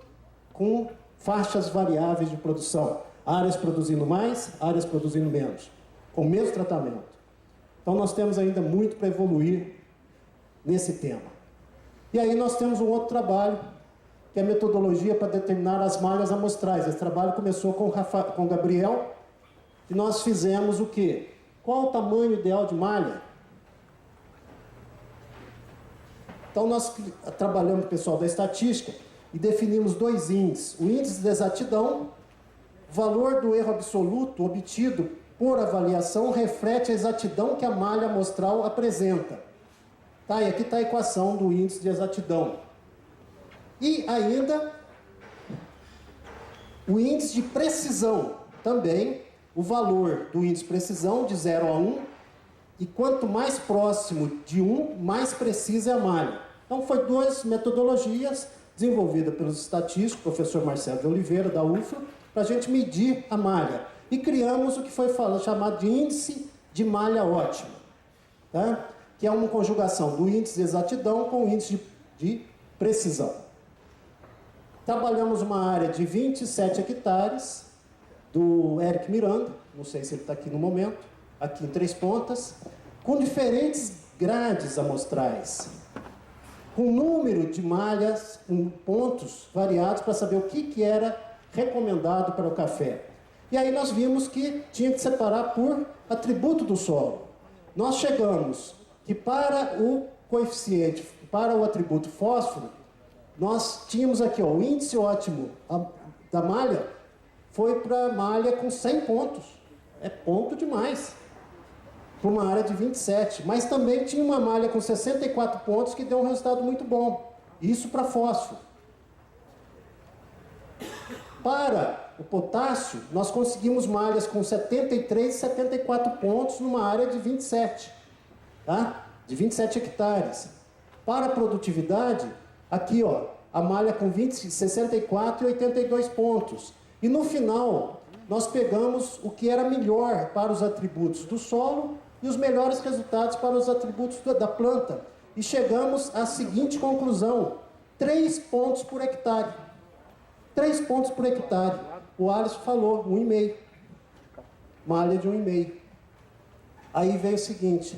com faixas variáveis de produção. Áreas produzindo mais, áreas produzindo menos, com o mesmo tratamento. Então nós temos ainda muito para evoluir nesse tema. E aí nós temos um outro trabalho, que é a metodologia para determinar as malhas amostrais. Esse trabalho começou com o Gabriel, e nós fizemos o quê? Qual o tamanho ideal de malha? Então nós trabalhamos com o pessoal da estatística e definimos dois índices. O índice de exatidão, o valor do erro absoluto obtido por avaliação reflete a exatidão que a malha amostral apresenta. Tá, e aqui está a equação do índice de exatidão. E ainda o índice de precisão, também o valor do índice de precisão de 0 a 1, e quanto mais próximo de 1, mais precisa é a malha. Então foi duas metodologias desenvolvidas pelos estatísticos, professor Marcelo de Oliveira, da UFRA, para a gente medir a malha. E criamos o que foi chamado de índice de malha ótima, tá? Que é uma conjugação do índice de exatidão com o índice de precisão. Trabalhamos uma área de 27 hectares, do Eric Miranda, não sei se ele está aqui no momento, aqui em Três Pontas, com diferentes grades amostrais, com número de malhas, com pontos variados para saber o que era recomendado para o café. E aí nós vimos que tinha que separar por atributo do solo. Nós chegamos que para o coeficiente, para o atributo fósforo, nós tínhamos aqui, ó, o índice ótimo da malha foi para a malha com 100 pontos. É ponto demais para uma área de 27. Mas também tinha uma malha com 64 pontos que deu um resultado muito bom. Isso para fósforo. Para o potássio, nós conseguimos malhas com 73 e 74 pontos numa área de 27. Tá? De 27 hectares. Para a produtividade, aqui, ó, a malha com 64 e 82 pontos. E no final, nós pegamos o que era melhor para os atributos do solo e os melhores resultados para os atributos da planta. E chegamos à seguinte conclusão: 3 pontos por hectare. 3 pontos por hectare. O Alisson falou, 1,5. Malha de 1,5. Aí vem o seguinte: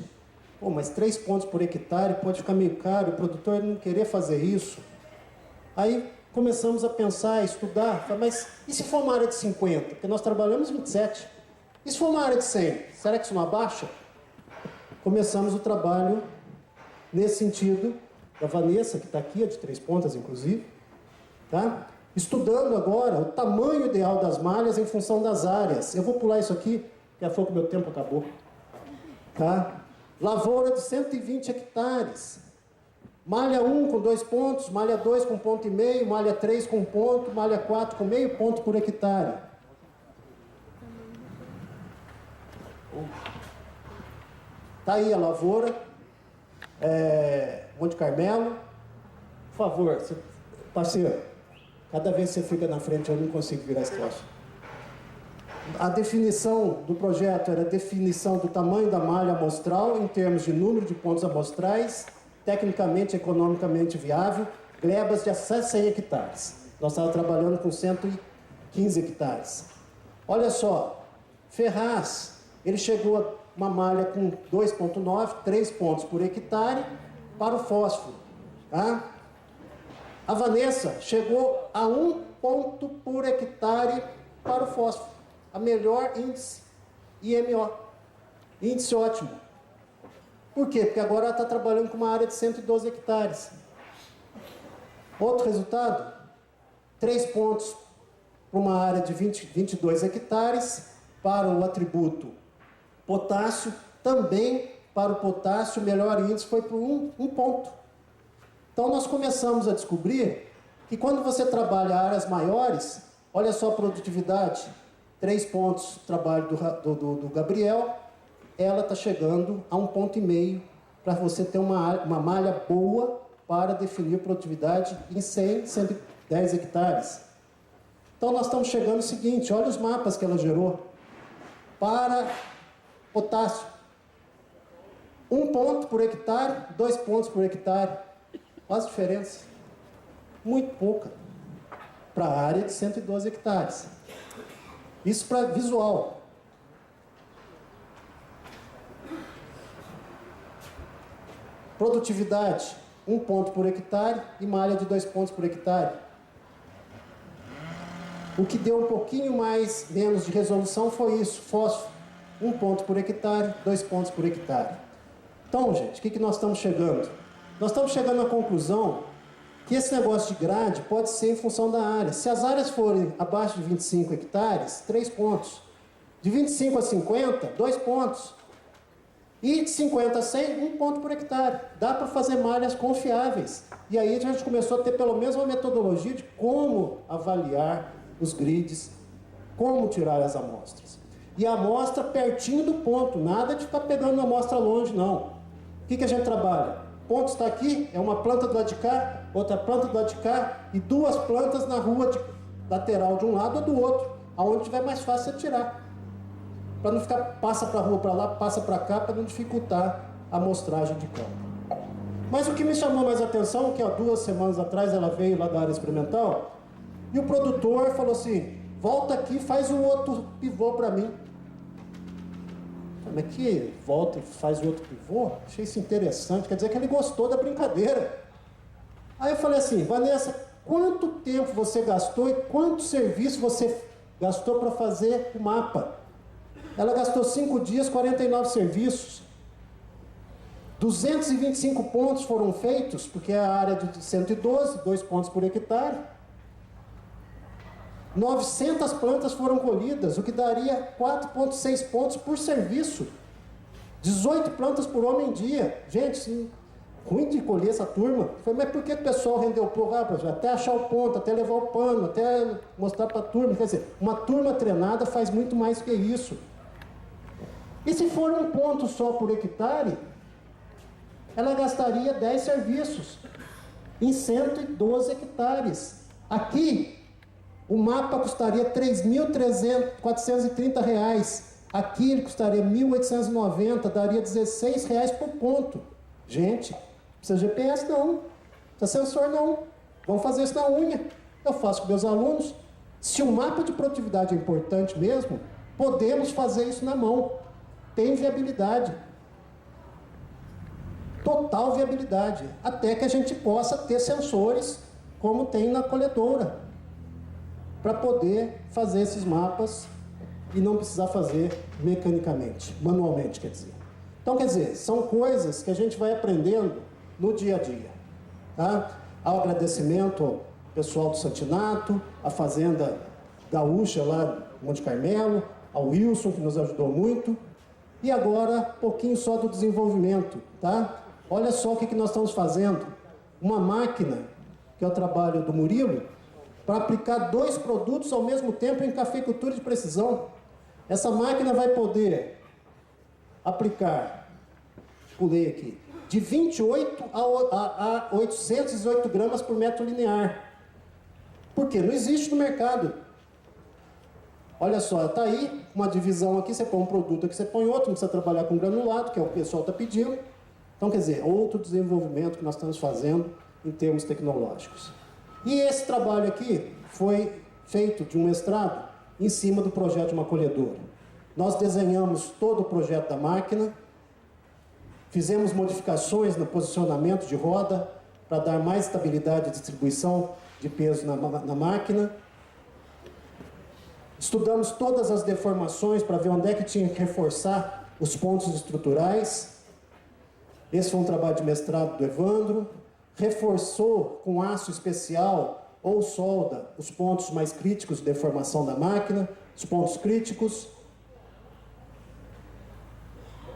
pô, mas 3 pontos por hectare pode ficar meio caro, o produtor não querer fazer isso. Aí começamos a pensar, a estudar, mas e se for uma área de 50? Porque nós trabalhamos 27. E se for uma área de 100? Será que isso não abaixa? Começamos o trabalho nesse sentido, da Vanessa, que está aqui, é de Três Pontas, inclusive, tá? Estudando agora o tamanho ideal das malhas em função das áreas. Eu vou pular isso aqui, porque foi que meu tempo acabou. Tá? Lavoura de 120 hectares. Malha 1 com 2 pontos, malha 2 com 1,5 ponto, malha 3 com 1 ponto, malha 4 com meio ponto por hectare. Está aí a lavoura, Monte Carmelo. Por favor, parceiro, cada vez que você fica na frente eu não consigo virar as costas. A definição do projeto era a definição do tamanho da malha amostral em termos de número de pontos amostrais, tecnicamente e economicamente viável, glebas de até 100 hectares. Nós estávamos trabalhando com 115 hectares. Olha só, Ferraz, ele chegou a uma malha com 2,9, 3 pontos por hectare para o fósforo. Tá? A Vanessa chegou a 1 ponto por hectare para o fósforo. A melhor índice IMO. Índice ótimo. Por quê? Porque agora ela está trabalhando com uma área de 112 hectares. Outro resultado, 3 pontos para uma área de 22 hectares, para o atributo potássio, também para o potássio, o melhor índice foi por um ponto. Então nós começamos a descobrir que quando você trabalha áreas maiores, olha só a produtividade, 3 pontos trabalho do Gabriel, ela está chegando a 1,5 ponto para você ter uma malha boa para definir produtividade em 100, 110 hectares. Então nós estamos chegando ao seguinte, olha os mapas que ela gerou. Para potássio, 1 ponto por hectare, 2 pontos por hectare. Olha as diferenças. Muito pouca. Para a área de 112 hectares. Isso para visual. Produtividade, 1 ponto por hectare e malha de 2 pontos por hectare. O que deu um pouquinho menos de resolução foi isso, fósforo, 1 ponto por hectare, 2 pontos por hectare. Então, gente, o que nós estamos chegando? Nós estamos chegando à conclusão que esse negócio de grade pode ser em função da área. Se as áreas forem abaixo de 25 hectares, 3 pontos. De 25 a 50, 2 pontos. E de 50 a 100, 1 ponto por hectare. Dá para fazer malhas confiáveis. E aí a gente começou a ter pelo menos uma metodologia de como avaliar os grids, como tirar as amostras. E a amostra pertinho do ponto, nada de ficar pegando a amostra longe, não. O que a gente trabalha? O ponto está aqui, é uma planta do lado de cá, outra planta do lado de cá, e 2 plantas na rua lateral de um lado ou do outro, aonde tiver mais fácil você tirar. Para não ficar, passa para a rua para lá, passa para cá, para não dificultar a amostragem de campo. Mas o que me chamou mais a atenção é que há 2 semanas atrás ela veio lá da área experimental, e o produtor falou assim, volta aqui e faz o outro pivô para mim. Como é que volta e faz o outro pivô? Achei isso interessante, quer dizer que ele gostou da brincadeira. Aí eu falei assim, Vanessa, quanto tempo você gastou e quanto serviço você gastou para fazer o mapa? Ela gastou 5 dias, 49 serviços. 225 pontos foram feitos, porque é a área de 112, 2 pontos por hectare. 900 plantas foram colhidas, o que daria 4,6 pontos por serviço. 18 plantas por homem-dia. Gente, sim, ruim de colher essa turma. Foi, mas por que o pessoal rendeu pouco? Até achar o ponto, até levar o pano, até mostrar para a turma. Quer dizer, uma turma treinada faz muito mais que isso. E se for 1 ponto só por hectare, ela gastaria 10 serviços em 112 hectares. Aqui, o mapa custaria R$ 3.430. Aqui ele custaria R$ 1.890, daria R$ 16 por ponto. Gente, não precisa GPS não, não precisa sensor não. Vamos fazer isso na unha. Eu faço com meus alunos. Se o mapa de produtividade é importante mesmo, podemos fazer isso na mão. Tem viabilidade. Total viabilidade. Até que a gente possa ter sensores, como tem na colhedora, para poder fazer esses mapas e não precisar fazer mecanicamente, manualmente, quer dizer. Então, quer dizer, são coisas que a gente vai aprendendo no dia a dia. Tá? Ao agradecimento ao pessoal do Santinato, à Fazenda Gaúcha lá no Monte Carmelo, ao Wilson, que nos ajudou muito. E agora, um pouquinho só do desenvolvimento, tá? Olha só o que nós estamos fazendo. Uma máquina, que é o trabalho do Murilo, para aplicar 2 produtos ao mesmo tempo em cafeicultura de precisão. Essa máquina vai poder aplicar, pulei aqui, de 28 a 808 gramas por metro linear. Por quê? Não existe no mercado. Olha só, está aí uma divisão aqui, você põe um produto aqui, você põe outro, não precisa trabalhar com granulado, que é o que o pessoal está pedindo. Então, quer dizer, outro desenvolvimento que nós estamos fazendo em termos tecnológicos. E esse trabalho aqui foi feito de um mestrado em cima do projeto de uma colhedora. Nós desenhamos todo o projeto da máquina, fizemos modificações no posicionamento de roda para dar mais estabilidade de distribuição de peso na máquina. Estudamos todas as deformações para ver onde é que tinha que reforçar os pontos estruturais. Esse foi um trabalho de mestrado do Evandro. reforçou com aço especial ou solda os pontos mais críticos de deformação da máquina, os pontos críticos.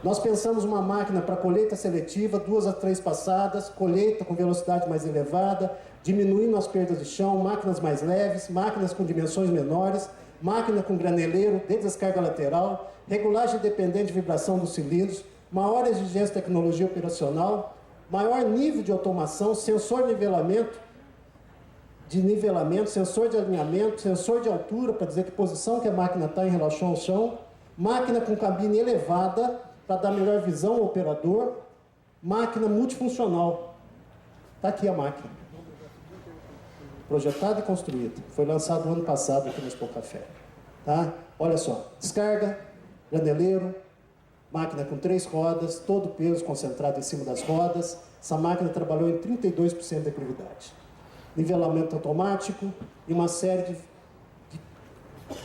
Nós pensamos uma máquina para colheita seletiva, 2 a 3 passadas, colheita com velocidade mais elevada, diminuindo as perdas de chão, máquinas mais leves, máquinas com dimensões menores, máquina com graneleiro de descarga lateral, regulagem dependente de vibração dos cilindros, maior exigência de tecnologia operacional, maior nível de automação, sensor de nivelamento, sensor de alinhamento, sensor de altura para dizer que posição que a máquina está em relação ao chão, máquina com cabine elevada para dar melhor visão ao operador, máquina multifuncional. Está aqui a máquina. Projetada e construída. Foi lançado ano passado aqui no Expo Café. Tá? Olha só, descarga, graneleiro, máquina com 3 rodas, todo o peso concentrado em cima das rodas. Essa máquina trabalhou em 32% de gravidade. Nivelamento automático e uma série de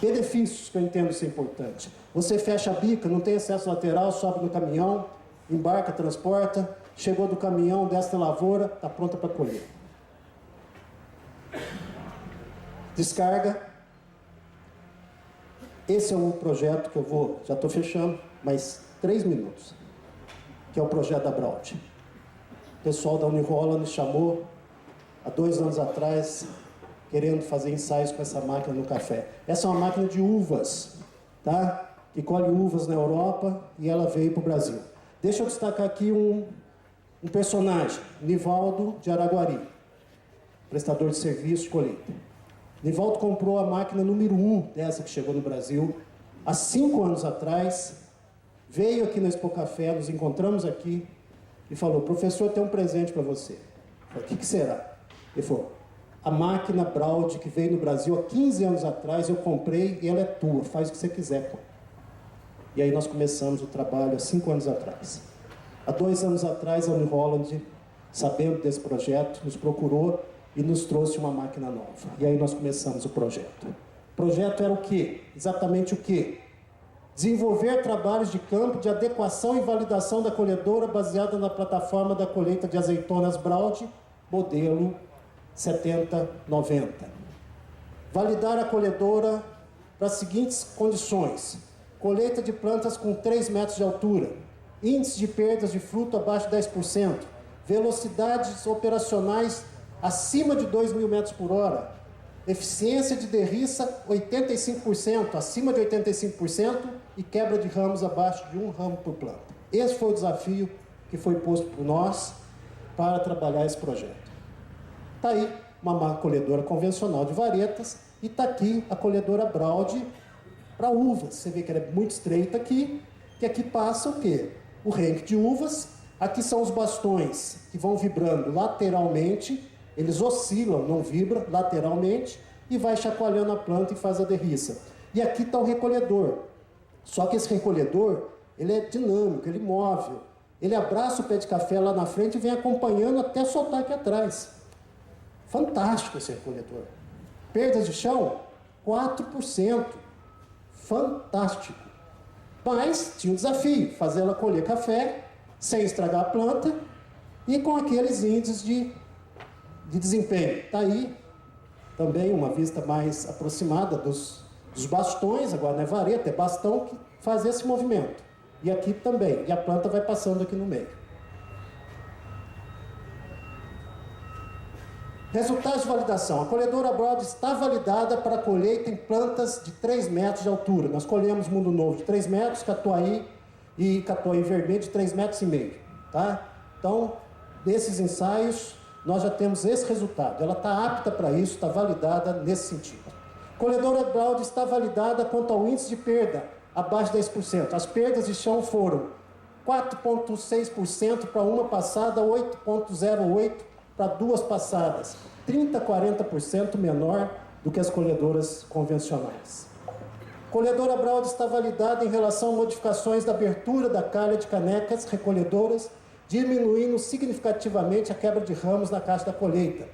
benefícios que eu entendo ser importante. Você fecha a bica, não tem acesso lateral, sobe no caminhão, embarca, transporta, chegou do caminhão, desce na lavoura, está pronta para colher. Descarga. Esse é um projeto que eu vou, já estou fechando, mais 3 minutos, que é o projeto da Braud. O pessoal da Unirola nos chamou há 2 anos atrás, querendo fazer ensaios com essa máquina no café. Essa é uma máquina de uvas, tá? Que colhe uvas na Europa e ela veio para o Brasil. Deixa eu destacar aqui um personagem, Nivaldo de Araguari, prestador de serviço de colheita. Nivaldo comprou a máquina número 1 dessa que chegou no Brasil há 5 anos atrás, veio aqui na Expo Café, nos encontramos aqui e falou: professor, tem um presente para você. Eu falei: o que será? Ele falou: a máquina Braud que veio no Brasil há 15 anos atrás, eu comprei e ela é tua, faz o que você quiser. E aí nós começamos o trabalho há 5 anos atrás. Há 2 anos atrás, a Uniroland, sabendo desse projeto, nos procurou e nos trouxe uma máquina nova. E aí nós começamos o projeto. O projeto era o quê? Exatamente o quê? Desenvolver trabalhos de campo de adequação e validação da colhedora baseada na plataforma da colheita de azeitonas Braud, modelo 7090. Validar a colhedora para as seguintes condições: colheita de plantas com 3 metros de altura, índice de perdas de fruto abaixo de 10%, velocidades operacionais acima de 2.000 metros por hora, eficiência de derriça 85%, acima de 85%, e quebra de ramos abaixo de 1 ramo por planta. Esse foi o desafio que foi posto por nós para trabalhar esse projeto. Está aí uma colhedora convencional de varetas e está aqui a colhedora Braud para uvas. Você vê que ela é muito estreita aqui, que aqui passa o quê? O renque de uvas. Aqui são os bastões que vão vibrando lateralmente, eles oscilam, não vibram, lateralmente, e vai chacoalhando a planta e faz a derriça. E aqui está o recolhedor. Só que esse recolhedor, ele é dinâmico, ele move. Ele abraça o pé de café lá na frente e vem acompanhando até soltar aqui atrás. Fantástico esse recolhedor. Perdas de chão? 4%. Fantástico. Mas tinha um desafio, fazer ela colher café sem estragar a planta e com aqueles índices de desempenho. Está aí também uma vista mais aproximada dos bastões, agora não é vareta, é bastão que faz esse movimento. E aqui também, e a planta vai passando aqui no meio. Resultados de validação. A colhedora Braud está validada para colheita em plantas de 3 metros de altura. Nós colhemos Mundo Novo de 3 metros, Catuai e Catuai Vermelho de 3,5 metros. Tá? Então, desses ensaios, nós já temos esse resultado. Ela está apta para isso, está validada nesse sentido. Colhedora Braud está validada quanto ao índice de perda, abaixo de 10%. As perdas de chão foram 4,6% para uma passada, 8,08% para 2 passadas. 30% a 40% menor do que as colhedoras convencionais. Colhedora Braud está validada em relação a modificações da abertura da calha de canecas recolhedoras, diminuindo significativamente a quebra de ramos na caixa da colheita.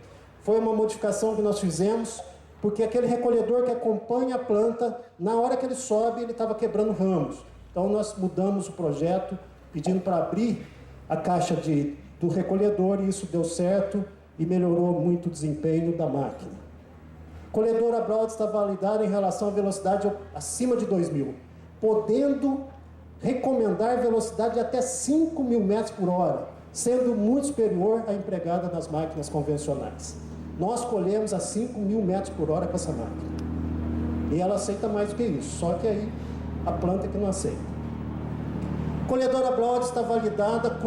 Foi uma modificação que nós fizemos porque aquele recolhedor que acompanha a planta, na hora que ele sobe, ele estava quebrando ramos. Então nós mudamos o projeto, pedindo para abrir a caixa de do recolhedor, e isso deu certo e melhorou muito o desempenho da máquina. Colhedora Braud está validada em relação à velocidade acima de 2.000, podendo recomendar velocidade de até 5.000 metros por hora, sendo muito superior à empregada nas máquinas convencionais. Nós colhemos a 5.000 metros por hora com essa máquina. E ela aceita mais do que isso, só que aí a planta que não aceita. Colhedora Braud está validada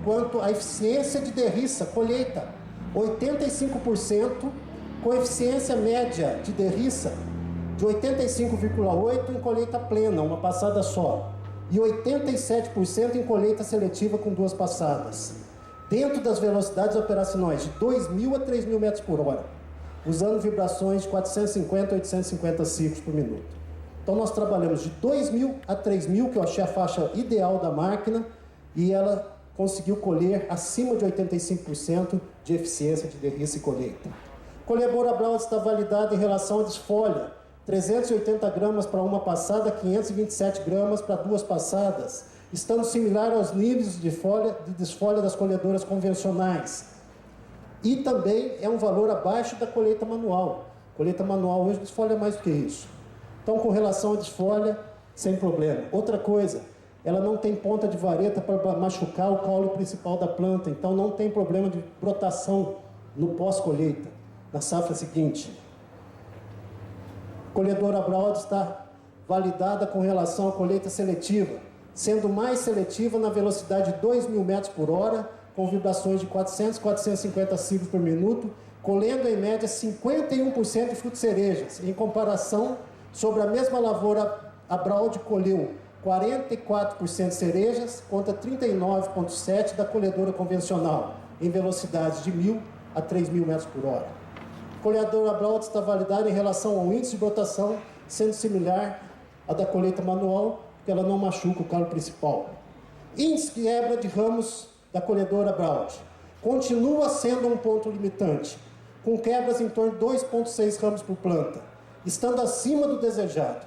quanto à eficiência de derriça, colheita, 85%, com eficiência média de derriça de 85,8% em colheita plena, uma passada só, e 87% em colheita seletiva com 2 passadas, dentro das velocidades operacionais de 2.000 a 3.000 metros por hora, usando vibrações de 450 a 850 ciclos por minuto. Então nós trabalhamos de 2.000 a 3.000, que eu achei a faixa ideal da máquina, e ela conseguiu colher acima de 85% de eficiência de derriça e colheita. Colhedora Braud está validada em relação à desfolha, 380 gramas para uma passada, 527 gramas para 2 passadas, estando similar aos níveis de desfolha das colhedoras convencionais. E também é um valor abaixo da colheita manual. A colheita manual hoje desfolha mais do que isso. Então, com relação à desfolha, sem problema. Outra coisa, ela não tem ponta de vareta para machucar o caule principal da planta, então não tem problema de brotação no pós-colheita, na safra seguinte. Colhedora Braud está validada com relação à colheita seletiva, sendo mais seletiva na velocidade de 2.000 metros por hora, com vibrações de 400 a 450 ciclos por minuto, colhendo em média 51% de fruto de cerejas. Em comparação, sobre a mesma lavoura, a Braud colheu 44% de cerejas contra 39,7% da colhedora convencional, em velocidades de 1.000 a 3.000 metros por hora. A colhedora Braud está validada em relação ao índice de brotação, sendo similar à da colheita manual, porque ela não machuca o calo principal. Índice de quebra de ramos da colhedora Braud continua sendo um ponto limitante, com quebras em torno de 2,6 ramos por planta, estando acima do desejado.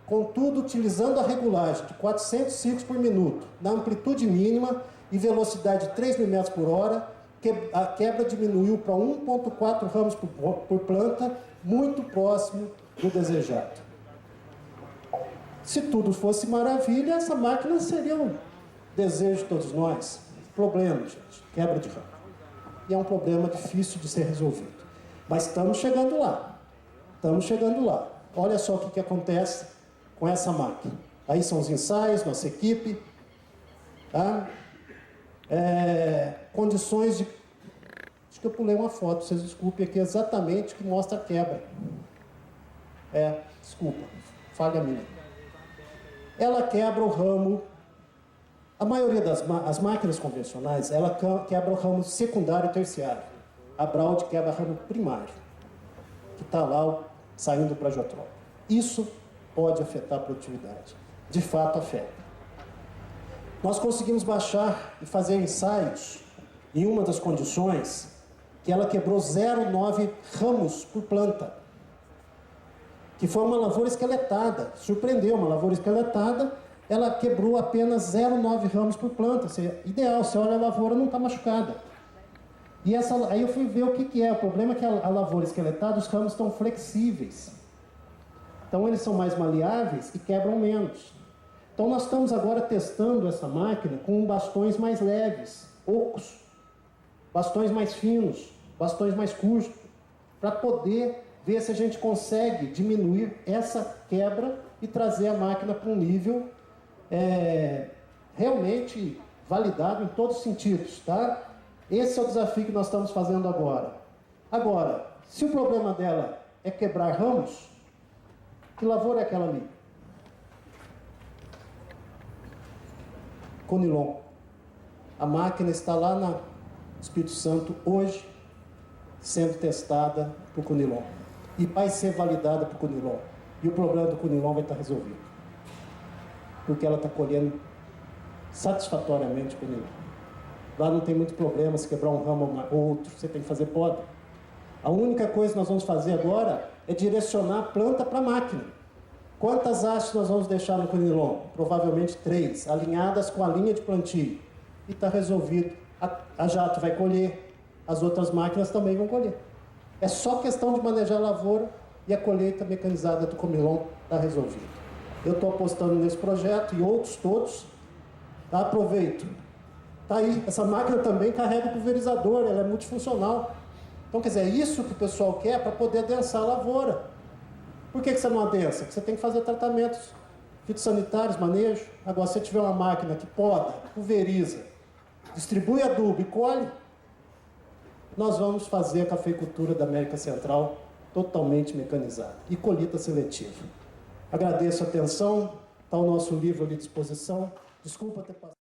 Contudo, utilizando a regulagem de 400 ciclos por minuto, na amplitude mínima e velocidade de 3.000 metros por hora, a quebra diminuiu para 1,4 ramos por planta, muito próximo do desejado. Se tudo fosse maravilha, essa máquina seria um desejo de todos nós. Problema, gente, quebra de ramo. E é um problema difícil de ser resolvido. Mas estamos chegando lá. Estamos chegando lá. Olha só o que acontece com essa máquina. Aí são os ensaios, nossa equipe. Tá? Condições de... Acho que eu pulei uma foto, vocês desculpem aqui, exatamente que mostra a quebra. Desculpa, falha minha. Ela quebra o ramo... A maioria das máquinas convencionais, ela quebra o ramo secundário e terciário. A Braud quebra o ramo primário, que está lá saindo para a geotrópica. Isso pode afetar a produtividade. De fato, afeta. Nós conseguimos baixar e fazer ensaios em uma das condições que ela quebrou 0,9 ramos por planta, que foi uma lavoura esqueletada. Surpreendeu, uma lavoura esqueletada, ela quebrou apenas 0,9 ramos por planta. Ideal, você olha a lavoura, não está machucada. E aí eu fui ver o que é. O problema é que a lavoura esqueletada, os ramos estão flexíveis. Então eles são mais maleáveis e quebram menos. Então nós estamos agora testando essa máquina com bastões mais leves, ocos, bastões mais finos, bastões mais curtos, para poder ver se a gente consegue diminuir essa quebra e trazer a máquina para um nível realmente validado em todos os sentidos, tá? Esse é o desafio que nós estamos fazendo agora. Agora, se o problema dela é quebrar ramos, que lavoura é aquela ali? Conilon. A máquina está lá no Espírito Santo hoje, sendo testada por Conilon. E vai ser validada por Conilon. E o problema do Conilon vai estar resolvido. Porque ela está colhendo satisfatoriamente o Conilon. Lá não tem muito problema se quebrar um ramo ou outro, você tem que fazer poda. A única coisa que nós vamos fazer agora é direcionar a planta para a máquina. Quantas hastes nós vamos deixar no Conilon? Provavelmente 3, alinhadas com a linha de plantio. E está resolvido A Jato vai colher, as outras máquinas também vão colher. É só questão de manejar a lavoura e a colheita mecanizada do Comilon está resolvida. Eu estou apostando nesse projeto e outros todos. Tá? Aproveito. Está aí, essa máquina também carrega o pulverizador, ela é multifuncional. Então, quer dizer, é isso que o pessoal quer para poder adensar a lavoura. Por que você não adensa? Porque você tem que fazer tratamentos fitossanitários, manejo. Agora, se você tiver uma máquina que poda, pulveriza, distribui adubo e colhe, nós vamos fazer a cafeicultura da América Central totalmente mecanizada e colheita seletiva. Agradeço a atenção, está o nosso livro ali à disposição. Desculpa ter passado.